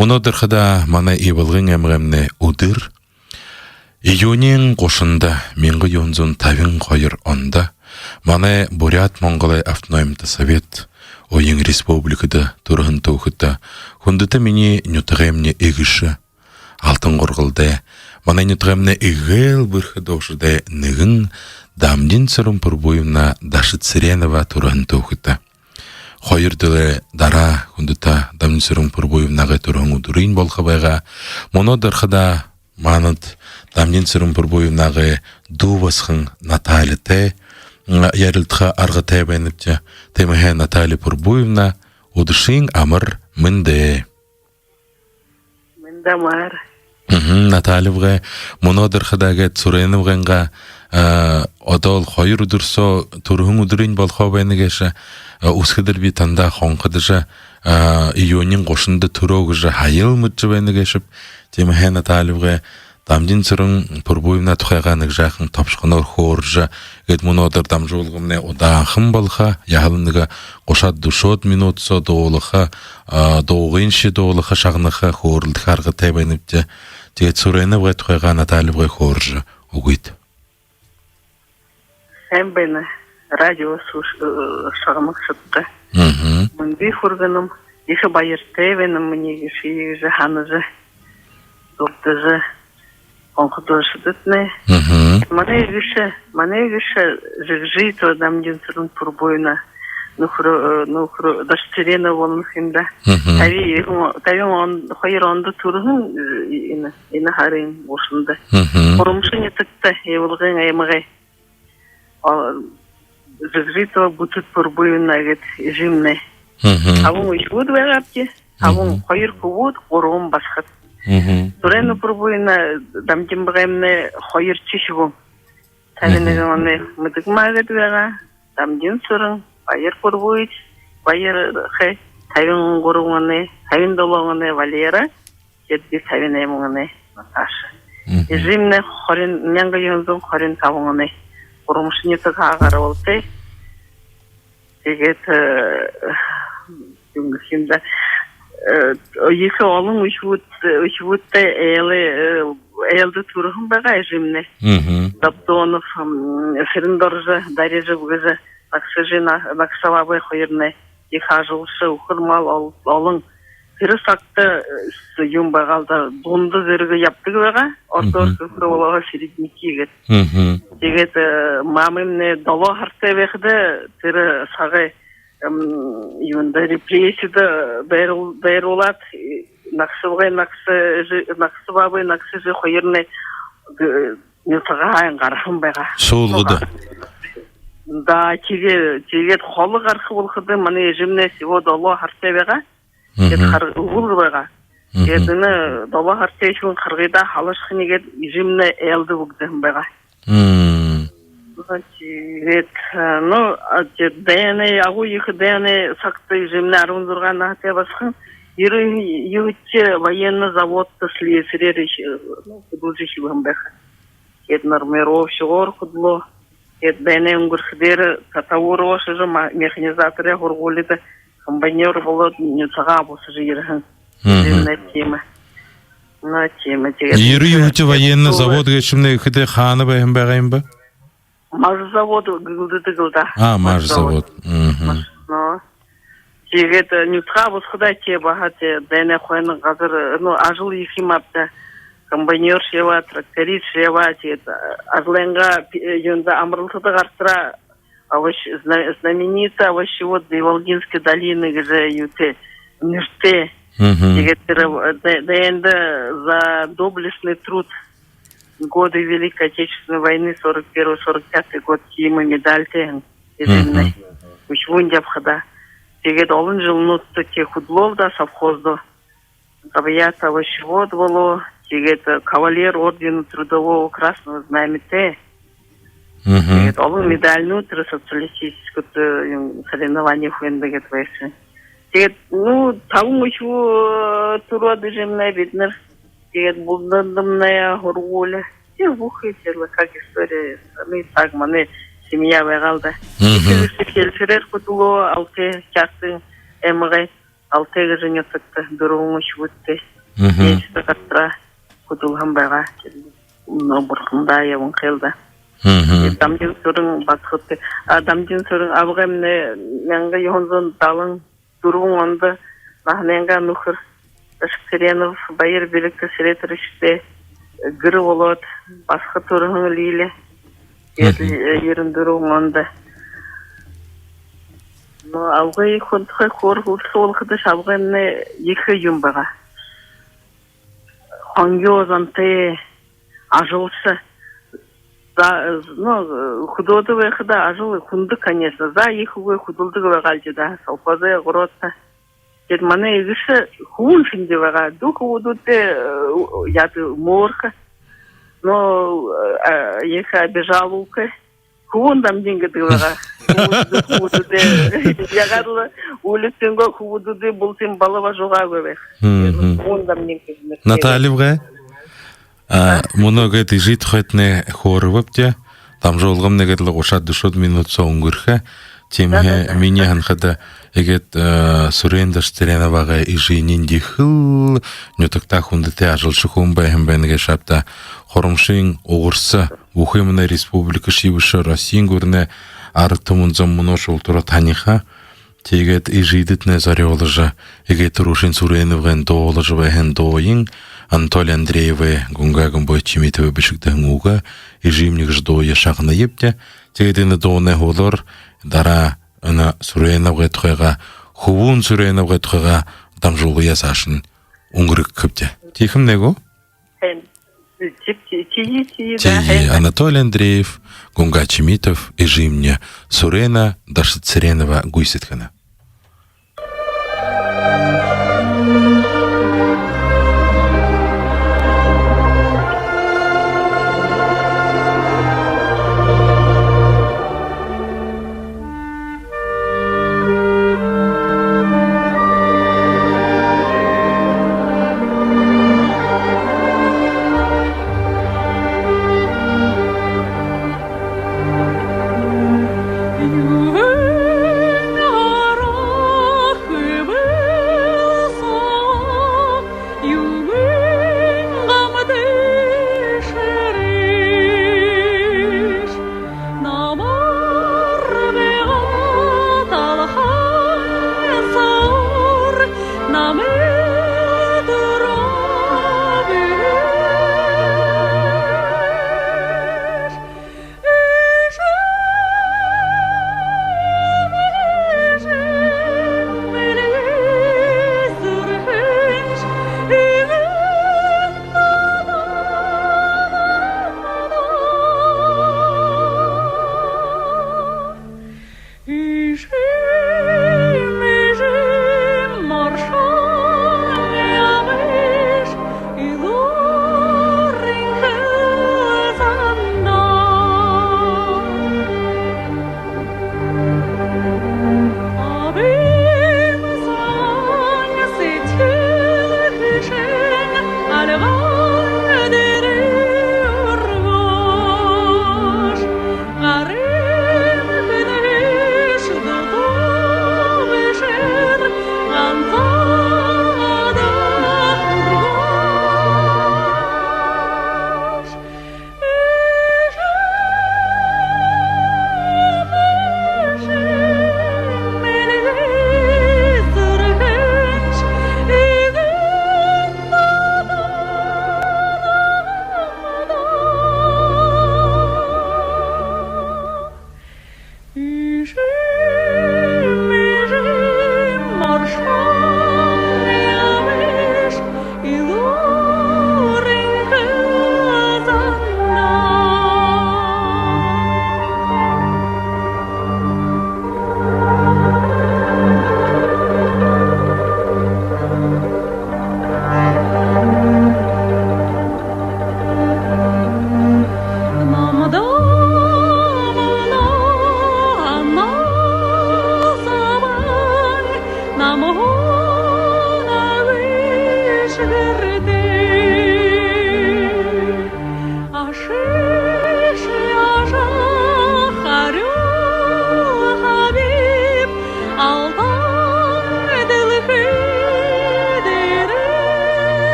Оны дырхыда мана ебылғын әмгемне удыр. Июнин қошында менгі йонзун тавин қойыр онда. Мана Бурят Монголай автономимта совет ойын республикада тұрғын туухыта. Кундыта мені нютығемне егіші. Алтын горгылды, мана нютгамна игел бырхы дошыды нығын дамдин сырым пұрбойымна Даша Цыренова туран тоқыта. Хойырдылы дара күндіта дамдин сырым пұрбойымнағы туран удырын болға байға, мұны дырхыда маныт дамдин сырым пұрбойымнағы ду басқын Натали те, ярылтыға арғы тәбәніпте, теміге Натали пұрбойымна удышын амыр мінді. Дамар. Наталевға мұнодыр қыдаға Цуреневғанға одол қойыр удырсо турғын удырын болға бәнігеші ұсқыдыр битанда қонқыдыжа июнин қошынды турогыжа хайыл мұтжы бәнігешіп теміге Наталевға дамдин сырын пұрбойымна тұқайғанық жақын тапшқыныр хоржа гет мұнодыр дам жолғымне одағын болға яғылыныға қошат душот минутсо доғылыға доғыншы доғылыға шағыныға хорылдық арғы тәбәніпте Тегет Цуреневға тұқайға Наталевға хоржа ұғыйды. Сән бәні радио шағымық шытты. Мұнды құрғыным, еші байыр тәбәнім мне еші ханыжы, доқтыжы, қонқыдышы дүтіне. Мана егіші жығжи тұрдам денсірін пұрбойына. Нухру даштерена волнухинда. Тавин хайыр онды турғын ина харин бошында. Құрымшы не тікті евылғын аймағай. Жығжитова бұтыт пұрбойына гет жимне. Авын үшвуд вәғапте, авын хайыр кувуд, қорғын басқат. Турена пұрбойына дамден бұғаймне хайыр чешігім. Тавинеген оны мұдық мағыд вәға, дамден сұрын. Байыр пұрбойд, байыр хай, тавин ғұрыңыны, тавин долоңыны Валера, жетбі тавин әміңыны Наташа. Жимне хорин, менгі юнзың хорин тавыңыны, ғұрымшыны тұға ағары олды. Тегет, жүнгісімді, екі олың үшвудты әйелді тұрғын баға жимне. Дабдонов, Феріндоржы, Дарежі бұғызы, Наксалабай қойырны ехажылшы ұқырмал олың тірі сақты юм бағалда донды зіргі яптығы баға, орта-орта олаға середнекі егет. Егет мамымны дало харты веқді тірі сағай репрессияды бәйір олад, Наксалабай Наксыжы қойырны нетіға айын қарқын баға. Соғылды. Да, тегет холық арқы болқыды, маны ежімне сего дало хартебеға, ұғылғыға. Едіні дало хартебешін қырғыда халышқын егет ежімне әлді бұғдығын бәға. Тегет, дәйіне, ағу екі дәйіне сақты ежімне арғын дұрған ағыте басқын, егітте военный заводты слесірері құдылжы шығын бәға. Ед нормиров шығыр құдылы. Бәне үңгірхідері татауыры ошы жы механизаторы ғұрғолиды комбайнер болады нетіға бұсы жиырғын. На тема. Ері үйті военный завод geçімне үкіде қаны бәйін бәғайын ба? Мажы завод гылды-дығылда. Мажы завод. Тегет нетіға бұсқыда те бағаты бәне қойының қазір ажыл екім апты. Комбайнер шева, тракторист шева, азленга юнда амрылтыды қарсыра знаменитый овощевод Волгинской долины, где юте нефте. Да за доблестный труд годы Великой Отечественной войны 41-45 год киімі медаль тегін. Езімні. Үшвун депхада. Тегет олын жылнутты те худловда совхозда. Табията ващевод было. Тегет кавалер ордена трудового красного знамени. Тегет олын медаль нутры социалистического соревнования хуендегет вайсы. Тегет, табым учу туро движемная виднер. Тегет булдырдымная горгуля. Тегет бухайтерлы, как история. Так, маны семья вайгалда. Келсерер кутуло алты чақты эмгай алтыға жене сыкты дұруын ұшып өтті. Нечісті қаттыра кутулған байға. Бұрқында евін қелді. Дамден сұрын басқытты. Дамден сұрын абғамны мәңгі йонзын далын дұруын онды нахненға нұхыр. Шықсыренов байыр білікті сіретір іште гірі олот басқы тұрғын лейлі. Ерін дұруын онды. Алғай құндықай қорғылсы олқыды шалғайны екі юмбаға. Қанги озанты ажылшы. Худоды вайқыда ажылы құнды, конечно. За екі вай худылды вайғалды да. Салпазай ғұротта. Маны егіші хуын шынды вайға. Дұқы удуды яды морқа. Но екі обижал ұлқы. Хуындам деньги дыгыга. Ягарлы улицинго худуды бултин балава жога көбек. Хуындам деньги. Натальевға, мұны гэты жит хотне хорывыпте, там жолғым негедлі қошат дұшот минут соң көрхе, темге мене ханхада егет сүрендаштерена ваға ижинин дихыл, нютықта хундыте ажылшы хун байхым бәнге шапта, Хорымшың оғырсы Ухымына республика шивышы Россиян көріне арытымынзан мұны жолтыра таниха, тегет ижидітіне заре олыжы, егет рушин Суреновғын доолыжы бәйін доойын, Анатолий Андреевы гунгагын бой чиметовы бішіктің уға, ижимнік ждойы шағына епте, тегетіні доуны олыр, дара үні Суреновғай тұқайға, хувун Суреновғай тұқайға дам жолы ясашын ұңғырық көпте. Тейхім него? Анатолий Андреев, Гунга Чимитов и Жимня Сурена Дашицеренова Гуйситхана.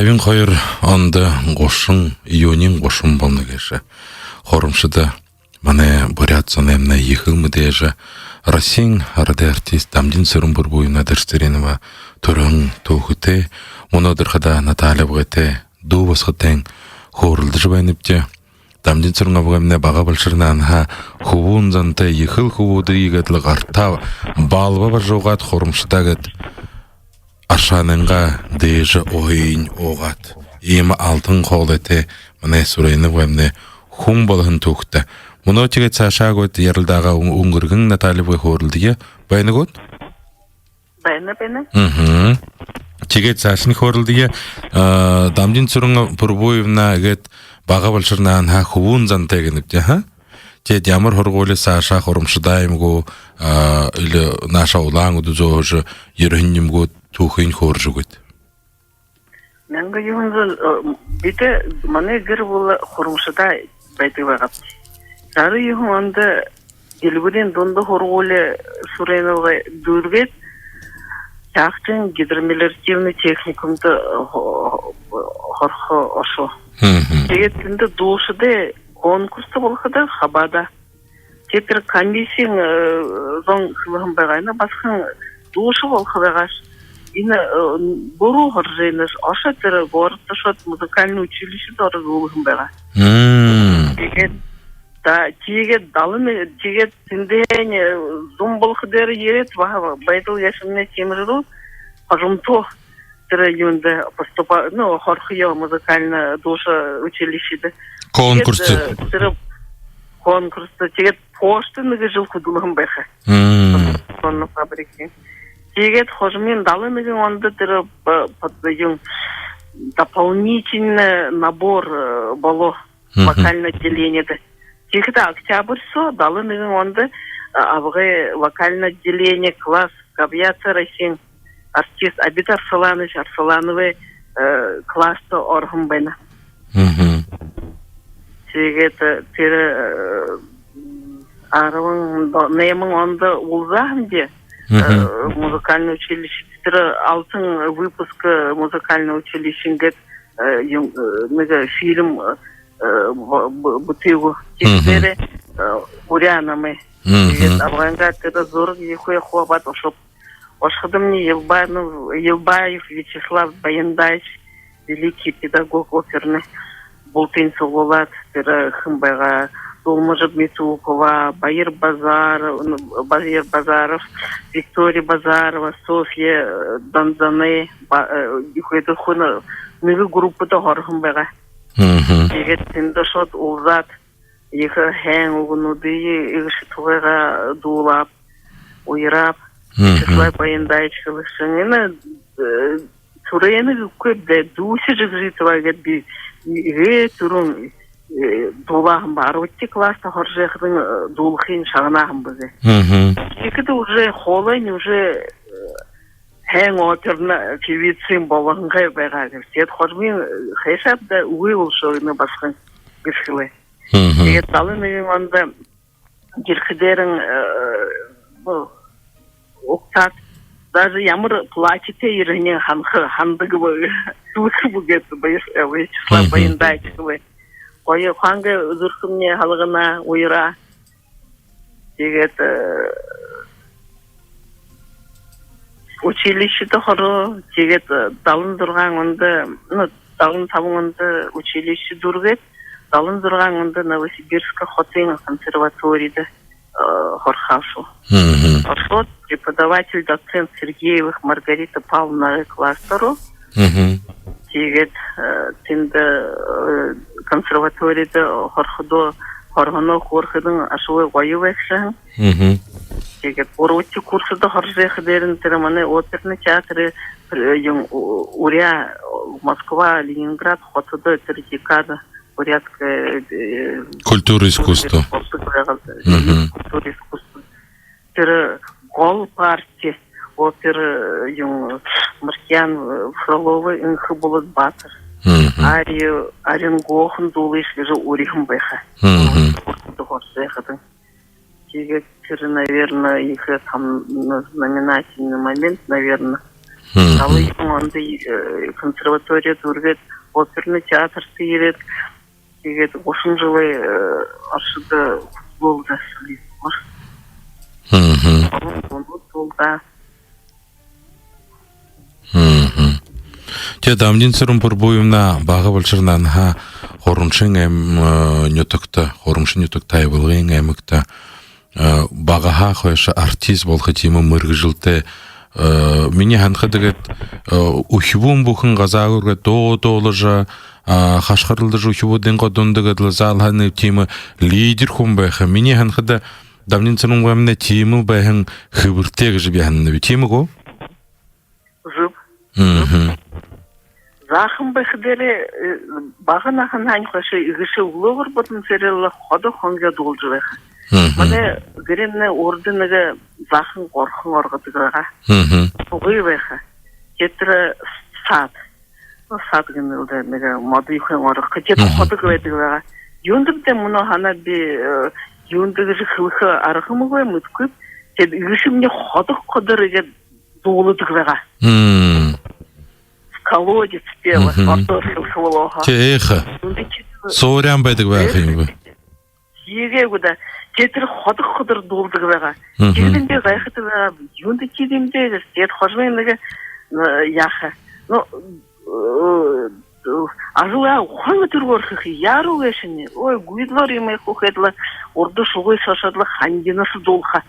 Тавин қойыр онды қошын, ионин қошын болны кеші. Хорымшыда мане бурят сонемна ехыл мүдежі. Россин арады артист Дамдин сырым бір бойына дәрстеренова түрін тоғыте, мұнадырғыда Наталья бұғыте, ду басқытен хорылды жыбайныпте. Дамдин сырын абығымне баға білшірнан ха хубуын занты ехыл хубуды егетлік арта балба бар жоғат хорымшыдағыт. Ашаныңға дейжі ойын оғат. Емі алтын қол әте міне сұрайны бұғымне хум болығын тоқты. Мұны тегет саша көт ерілдағы ұңғырғың Наталья бұғы хорылдыге байны көт? Байны. Тегет сашын хорылдыге Дамдин сұрыңа Пұрбоевна әгет баға білшірнан ха хубуын занты егініпте, ха? Тед ямыр хорғолы саша хорымшыдайым ғо или наша улаң ұды зоғыжы ерігінім ғо тухын хоржы көт. Мәңгі юғынзы беті маны гір болы хорымшыда бәйті бағап. Жары юғын онды елгіден донды хорғолы сұрайнылға дөргет яқтың гидромелиоративный техникумды хорқы ошу. Тегеттінді дошыды конкурсы болғыды хабада. Тепір комиссияң зоң қылығын бағайна басқын дошы болғыды ғаш. Ина бору ғыржайныш, аша тірі ғорытты шот музыкальный училище доры ғылығын баға. Тегет далын, тегет тінден зұм болғыдары ерет, байдыл яшымне темірді, ажымто тірі юнды поступа, хорхия музыкальный доша училищеды. Конкурсы. Конкурсы, тегет поштыныға жылқы дұлығын байқа. Сонны фабрики. Тегет хожымен далыныгын онды тірі дополнительный набор болу вокальное отделение-ді. Тегеті октябрь со, далыныгын онды авғы вокальное отделение, класс, авиация Россия, артист Абид Арсаланович, Арсалановый классы орғын байна. Тегеті тірі арывың, немің онды ұлзағын де, музыкальное училище, алтын выпуск музыкального училища, фильм бутылу, теперь урянамы. Авангард это зорг ехуя хуабат ошоп. Ошхадам мне Елбаев Вячеслав Баяндайч, великий педагог оперный, Болтын Сололат, Хымбайга, Долмажа Дмитрукова, Баир Базаров, Виктория Базарова, Софья Данзане, это хуна, миру группа то Хорхымбайга. Егет тендашот улзат, еха хэн угнуды, егшитуэга дулап, уйрап, Вячеслав Баяндайч кылышын, Турейны көпде дусы жызритыва гетби, турун дулағым бар. Өтте класста хоржеқдің дулықын шағынағым бұзе. Екіді уже холын, уже хэн оперна певицин болғынға байға көрсет. Хормен хайшапда уйл шоғыны басқын бішкілі. Егет далын үйін онда жеркідерін оқтат. Даже ямыр плачете ерінен хандығы бұғы. Дулықы бұгеті Вячеслав Баяндайчықылы. Қойы қанғы үзіркімне халығына ойыра. Дегет училищеті құры. Дегет далын тұрған онды, далын табын онды училище дұргет. Далын тұрған онды Новосибирска хотын консерваторийді хорхавшу. Оршот преподаватель, доцент Сергеевых Маргарита Павловна кластеру. Тегет тенді консерваторийді хорхыды, хорғыны хорхыдың ашуы ғойы вәкшін. Тегет оротти курсыды хоржеқыдерін тіріманы оперный театры Уря, Москва, Ленинград, хотыды тірдекады. Бурятская культура искусства. Культура искусства. Тірі гол партия, опера Маркиян Фроловы инхы болыд батыр. Аренгохын дулы ішкежі урихым байха. Тегет тірі, наверное, их там знаменательный момент, наверное. Алы ондай консерватория тургет, оперный театр сейрет. Тэгээд ошон жылы аршыда футболда солист бар. Футболда. Те дамдин сырым пурбуйумна бағы былчырнан ха хорумшын нютукта, хорумшын нютук тайбылгын эмикта багаха хойша артист болхы тимы мыргы жылты мини ханхы дегет ухибун бухын газагырга тоолыжа хашхарылды жухибу ден кодун дегет залханы тимы лидер хум бэхы мини ханхы да дамдин сырым гамне тимы бэхын хыбыртег жибяхны тимы го? Жып. Захым бэхдере багына ханань хашы игышы угловар ботын серелла хода хонга должырэхы. Мане геренне орденеге захын корхын оргытыгага. Угый бэхы. Кетре сад. Сад генелде неге моды юхэн оргы. Кетре хода гвэдыгага. Юндыбде муно хана би юндыгы хылхы архымы гвэ мүткүп. Тед игышы мне хода ходырыге долыдыгага. Колодец пела, ортошил хвалоха. Теха. Сорян байдаг байх юм бэ? Жигээгүдэ тэр ходох дуулдаг байгаа. Жигэндээ гайхад юунд чидэмдээ тэр хожмын нэг яха. Но ажуа хонго төргөрх яруу гэшин. Ой гүйдлэр юм хөхэдла урду шугой сашадла хандинас дуулха.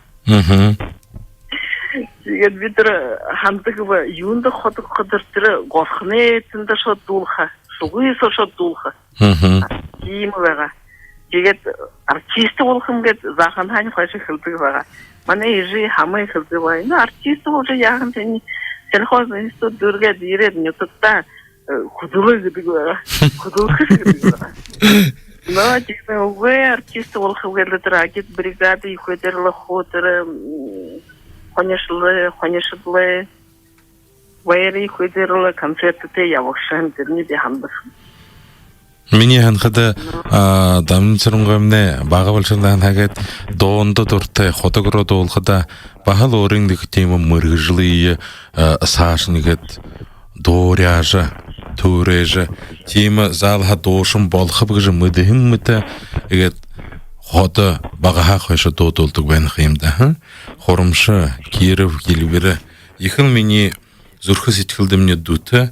Тэгээд бид тэр хамдаг юунд ходох тэр горхны эцэндээ шууд дуулха. Шугой сашад дуулха. Тийм байгаа. Тэгээд артист болох юм гээд захан хань хойш хэлдэг байгаа. Манай ижи хамаа хэлдэг байна. Артист болж яахан тань сэлхоз институт дүргээд ирээд нютта хөдөлгөө гэдэг байгаа. Хөдөлгөх гэдэг байгаа. Но тийм үгүй артист болох гэдэг тэр агит бригады их өдөрлөх хөтөр хоньшлы вэри хөдөрлө концерттэй явагшан тэрний би хамбах. Миний ханхада дамын цэрнгэмнэ бага болшондан хагээд доондо дуртай хотогро дуулхада бахал өөрийн нэг тийм мөргөжлий саашныгэд дооряжа төрэж тийм залха доошин болох гэж мэдэн мэт игээд хот бага хойш дуудулдаг байх юм да хоромш Киров гэлбэр ихэн миний зүрхэс итгэлдэмний дүтэ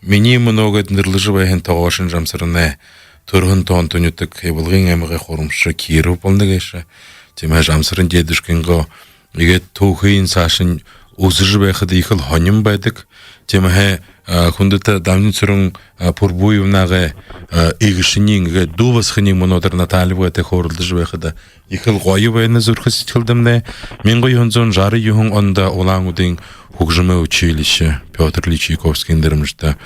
миний многод нэрлэжбэхэн тоогошин жамсарнэ төрхөн тоон төнөтөг хэвлгын амгай хоромш Киров болногэж тиймээ жамсарын дэдэшгэнго игээд түүхийн цаашин өсөж байхад их л хоним байдаг тиймээ хүндэт дамны цэрэн пурбуйвнага игшинин гэ дувасхны монодер наталивгате хорлдж байхад их л гоё байна зүрхэс итгэлдэмнэ 1960 онда улаангуудын хөгжмөө училище Петр Ильич Чайковскийн дэрэмжтэй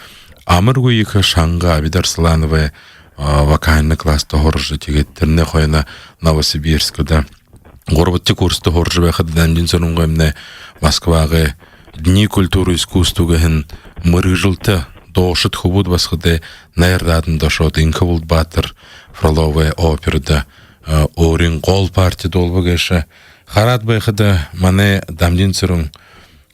амаргүй их шанга Видарсланове вокальный класста хорж тэгээд тэрнээ хойно Новосибирскда гурватчик курста хорж байхад дамжин цэрэнгээмнэ Москваға Дни культуры искусствугэн мөргжилtä доошот хубуд басхыды найрдадын дошот инкавулд батыр Фроловая операда орин гол парти долбагэша харат байхада мане дамдин цэрэн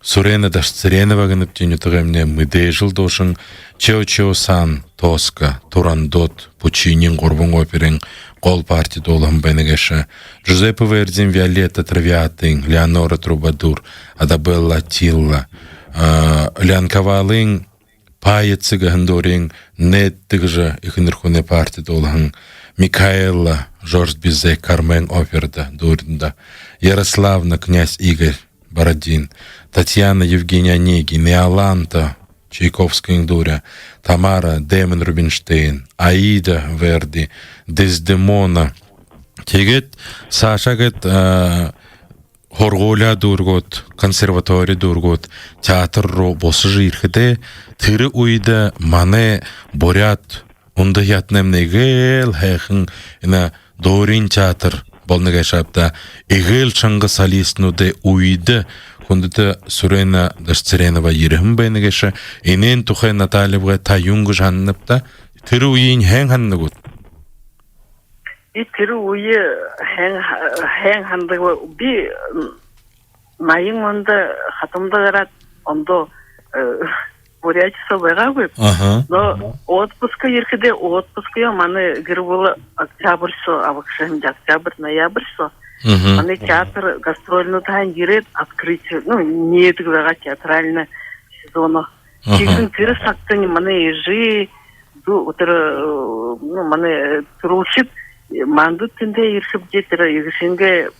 Сурена дашцеренова гэнэп тинютэгэмнэ мэдээжил дошин Чео-Чео-сан Тоска Турандот Пучинин гурван оперин гол парти долам бэнэгэша Джузеппе Вердин Виолетта Травиатин Леонора Трубадур Адабелла Тилла Лянкавалын Паяцыга Хандорин Неттыгжа ихнэрхуне парти долан Микаэла Жорж Бизе Кармен оперда дурында Ярославна князь Игорь Бородин Татьяна Евгения Онегин Иоланта Чайковская Индуря Тамара Демон Рубинштейн Аида Верди Дездемона Тегет Сашагет Хорголя дургот консерватория дургот театр ро босыжы ирхеде тыры уйда мане борят унда ятнемнегел хэхэн ина дорин театр болнага шапта игел чанга солистнуде уйда хүндэт Сурена Дашцеренова ирхэм бэнэгэш инэн тухай Натальевга та юнгж ханнапта тэр үеийн хэн ханнагут би тэр үе хэн хандаг би 80 онд хатамда гараад ондоо бурятиса байга Ага. но отпуска еркеде отпуска маны гырвылы октябрь со авакшем октябрь ноябрь со маны театр гастрольный тань гирет открытие не это театральный сезон Тигрин кыры сактыни маны ежи маны турушит манду тинде еркеп жетер егишинге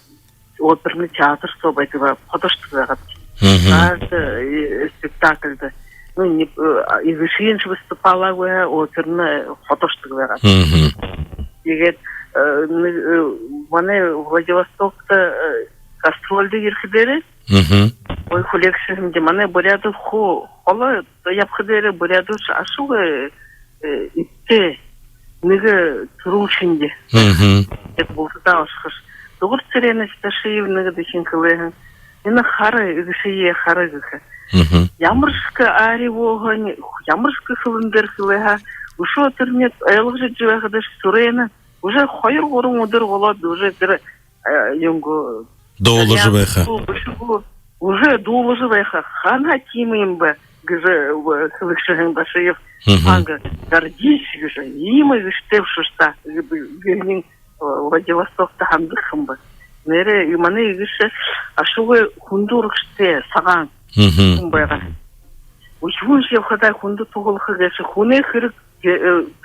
оперный театр со байтыга подоштыга каждый спектакльда егишин выступала оперный подоштыга егет маны Владивостокта гастрольды еркедери ой хулекшимде маны буряду хола япхедери буряду ашуга итте ныгы турушинде это был да ашхаш Doğru sırayına stashivnıгы дешин кылыгы. Ина хары эгшие харыгы. Ямыршка ари вогань, ямыршка хылындыр кылыга. Ушо тернет аялгы жыгыдыш сурена. Уже хайыр горун удыр болот, уже бир юнгу Доложывайха. Уже доложывайха. Хана тимимбе гыжы кылыкшыгын башыев. Анга гордись гыжы. Имы гыштевшышта гырнин Владивостокта хамдыхым бы. Нере маны егише ашугы хундурыкште саган. Байга. Учун же ходай хунду тугылхы геше хуне хырык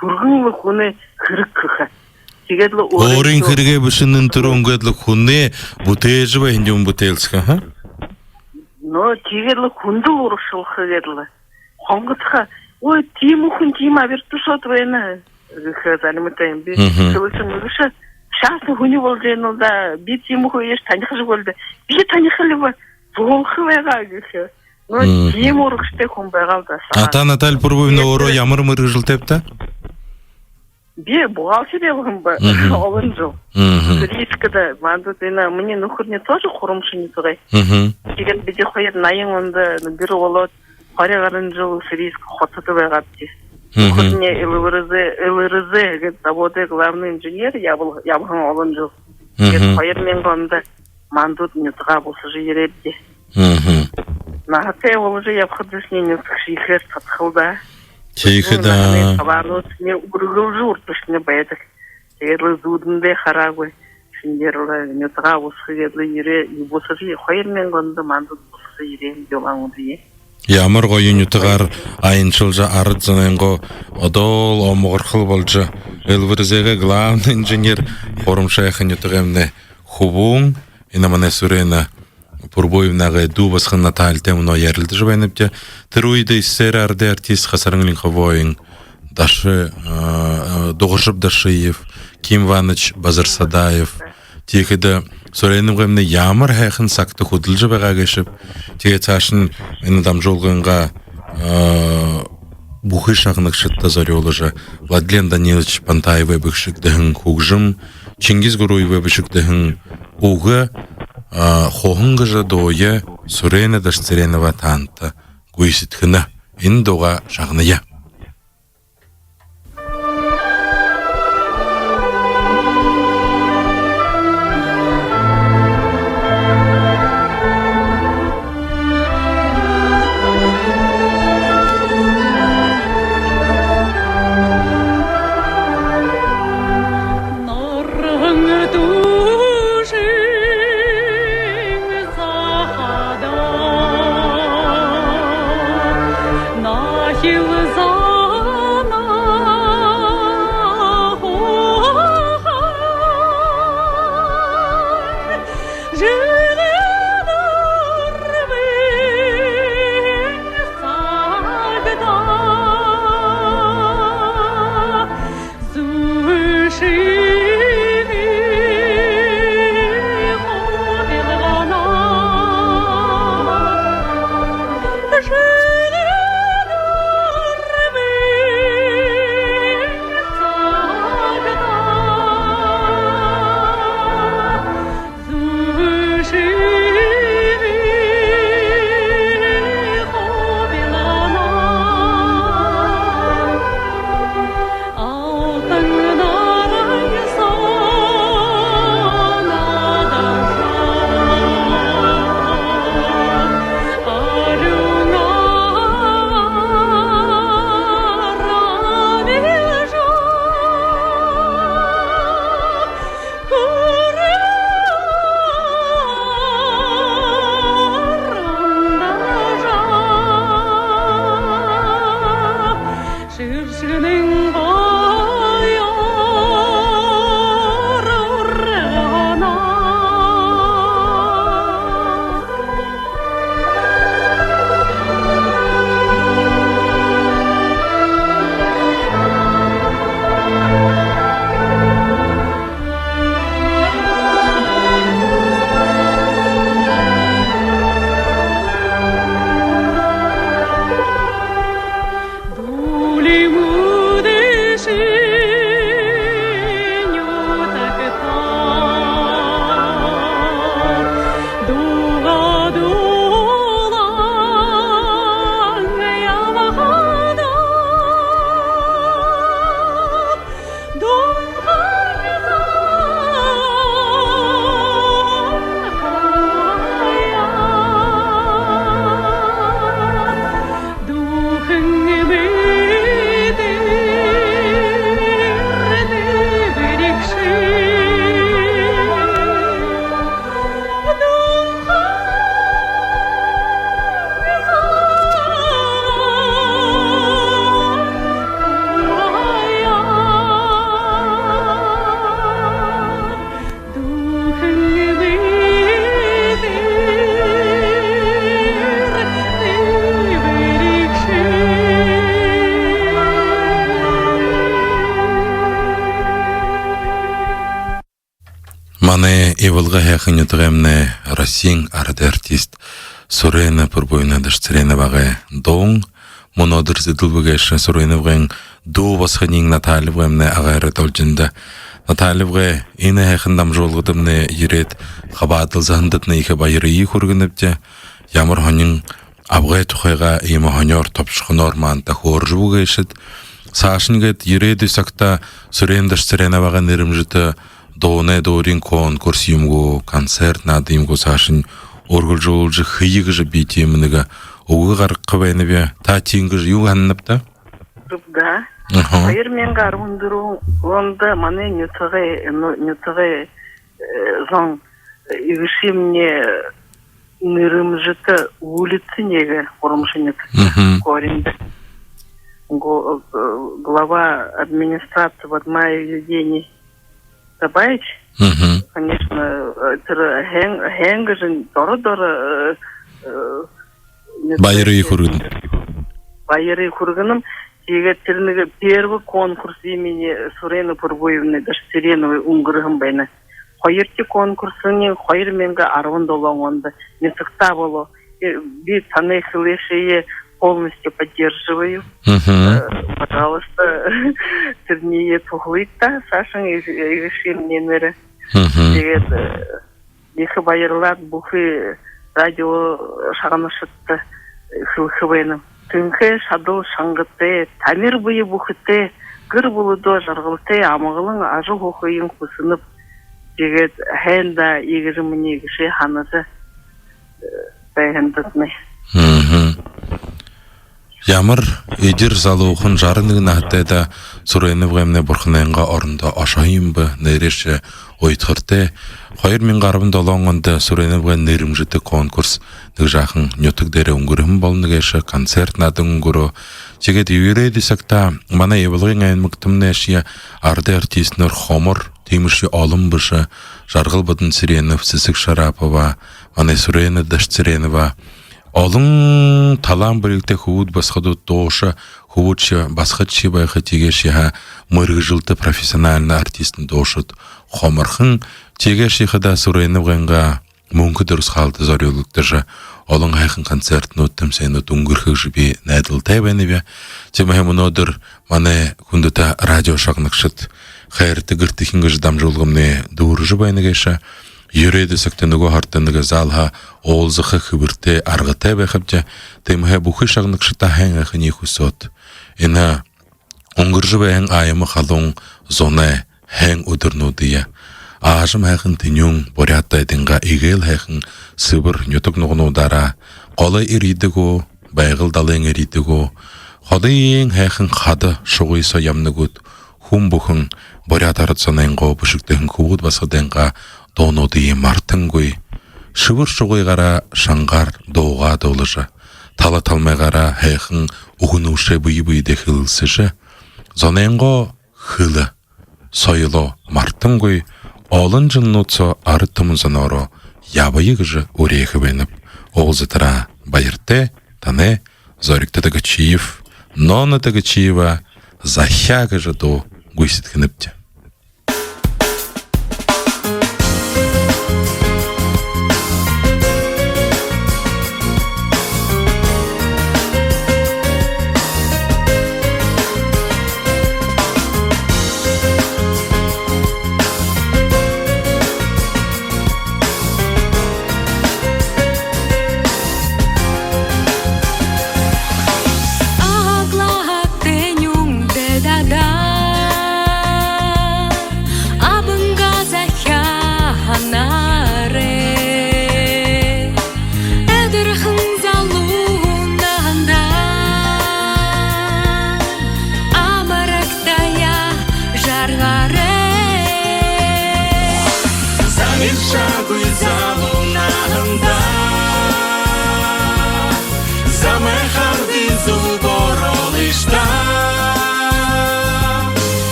тургынлы хуне хырык кыха. Тигедлы Орин хырыге бишинин турунгедлы хуне бутежба индюм бутелска, ха? Но тигедлы хунду урушылхы гедлы. Хонгытха ой тимухун тима вертушот война. Занимаем би. Слышим, сейчас хуйни волжено да, бить ему хуешь танихажи волда. Би танихалива волхвега гыхе. Но тим урыкште хумбегалда. Ата Наталь Пурбуевна оро ямыр жылтепта? Би бухгалтерия хумба. Олынжыл. Рискада мандутина мне нухурне тоже хурумшини тугай. Тигет биде хоер найын онда бир олот харагарынжыл риск хотты вегатти. Мне ЛРЗ, заводы главный инженер, я был олонжил. Поер мен гонда мандут нютга болсы жиребде. Нахате олжи я входу с ней шихер сатхылда. Шихеда. Хабарнут не ургыл жур, тушне байтак. Ерлы зудынде харагы. Шиндерлы нютга болсы едлы ере, и болсы жи, поер мен гонда мандут болсы ере, дёлан удие. Ямыр гойын ютыгар айынчылжа арыдзанайнго одол омугырхыл болжа ЛВРЗге главный инженер хорумшайхын ютыгемне хубун инамане сурена Пурбуевнага дубасхын Наталь темно ярилды жбайнепте тыруйды иссер арде артист хасарынглин хавоин дашы Доғышып Дашиев Ким Ваныч Базарсадаев тегіді Сөренім ғемне ямыр хайхын сақты худылжы баға кешіп, теге цашын мен адам жолғынға бұхы шағынық шытта зарелыжы Владлен Данилович Пантаевы бүкшікдіхін хугжым, Чингиз Гуруевы бүкшікдіхін хуғы, хоғынғыжы дойы Сөрені Дашцеренова танты гүйсітхіні, ін доға шағыния. evılga hekin yutğemne Россиян arada artist Сурена пурбойна дашцерена багы дон монодыр зидылбыгэш Суреновгэн ду басханин Натальевгэмне агайры толжында Натальевгэ ине хэхэн дамжуулгыдымне ирет хабатыл зандытны ихе байыры хургыныбте ямар ханин абгай тухайга има ханьор топшхонор манта хоржбугэшит сашынгэт иреды сакта Сурен дашцерена багы нэрымжыты доне дорин конкурс юмгу концерт надымгу сашын оргылжуулжы хыйыгыжы битемыныга оғы қарыққа бәйнебе та теңгіж юғанныпта? Да. Хайыр мен гарундыру онда мане нютығы зон игіші мне нырымжыты улицы неге орымшынет коренді. Глава администрации в отмае добавить? Конечно, хенгажин дора байыры хургын. Байыры хургыным тегеттерниге первый конкурс имени Сурены Пурбоевны Дашцереновой унгырыгым байна. Хайырти конкурсыны хайыр менге $10 онда. Не сыкта боло. Би таны хылешее полностью поддерживаю. Пожалуйста, тернее тухлыйта, Сашаң игішем ненері. Тэгээд екі байырлар бұхы радио шағанышытты хылхыбайным. Түнгі шадыл шаңғыты, тамир бұйы бұхыты, гір бұлыды жарғылты, амығылың ажы құқыйын құсынып, тэгээд хәнда егірімін егіше ханызы бәйгіндітмей. Ямар эдир залуухын жарынығын аттайда Суреновгэмне бұрхынайынға орында ашайым бі нәреші ойтқырты. Хайыр мен қарыбын долоңында Суреновгэн нэрімжіті конкурс нұг жақын нөтік дәрі ұңгырым болынығайшы концерт надың ұңгыру. Жегет үйрейді сақта мана евілғын айын мұқтымны әшия арды артистнер хомыр темірші алым бұшы жарғыл бұдын Сиренов, Сісік Шарапова, мана Сурена Дашцеренова. Олың талам бірікті худ басқаду тоша худшы басқатшы байқы тегешіға мұрғы жылты профессиональны артистін дошыд. Хомырхын тегешіғыда Суреновғанға мүңкі дұрыс қалды зореліктірі. Олың хайқын концертін өттім сәйіні түңгірхі жібе нәділ тәбәнебе. Темахе мұнодыр маны күндіта радио шағнықшыд. Қайырты гіртікінгі жыдам жолғымне дұры жыбайны кәші. Юрейді сәктенігу хартыныға залға олзықы қыбірте арғытай бәқіпте темхе бұқы шағнықшыта хәң әхін ехусот. Ина оңғыржы бәйін айымы қалуң зоны хәң ұдырнудыя. Ажым әхін тінюң боряттайдыңға игел әхін сыбыр нөтік нұғынудара. Қолы еридігі, бәйғыл далың еридігі. Ходы ең әхін қады шуғый соямнығыд. Хум бұқын боряттарыт сонайынғы бұшықтығын күгіт басыдыңға донодыйы мартыңгөй, шывыр шуғай ғара шаңғар доуға долыжы, тала талмай ғара хайқын ұғынушы бұй-бұйды хылсыжы, зонайынғы хылы, сойылы мартыңгөй, олын жыннуцо арыттымын зонору, ябайы ғыжы өрейхі бәніп, оғызытыра байырты, таны, зорикті дығы чиев, ноны дығы чиева, захя ғыжы до гүйсіткініпті.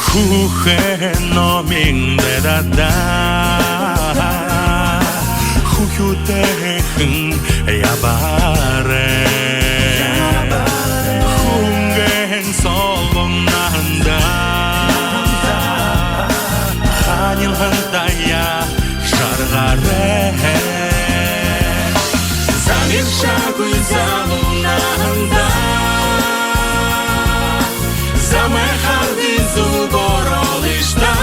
Kuchen no ming de da da Замахын ябаре Хунген солбоннанда Ханилхандая жаргаре Замирша гүзалунанда Замехарди зуборолишта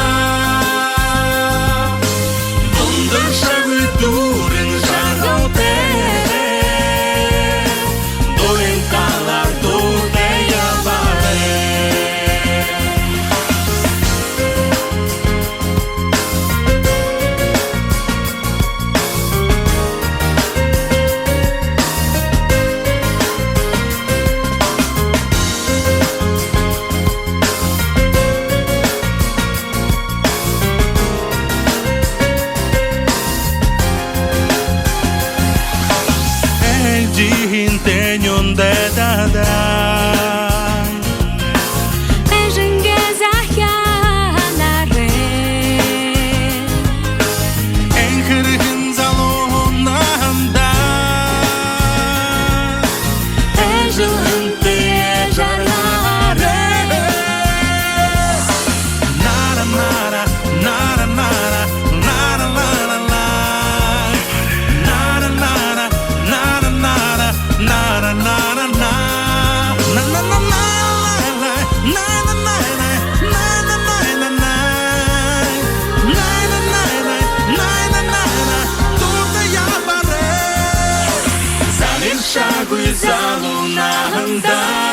Бундырша гүдурин жарготе Дуин калар дурде ябаре Teñon de dada Ejinge zahyanare En kırgın zalonanda Ejilin diye jarlare Nara nara nara nara nara nara nara nara nara nara nara nara na na na na na Güzel unağında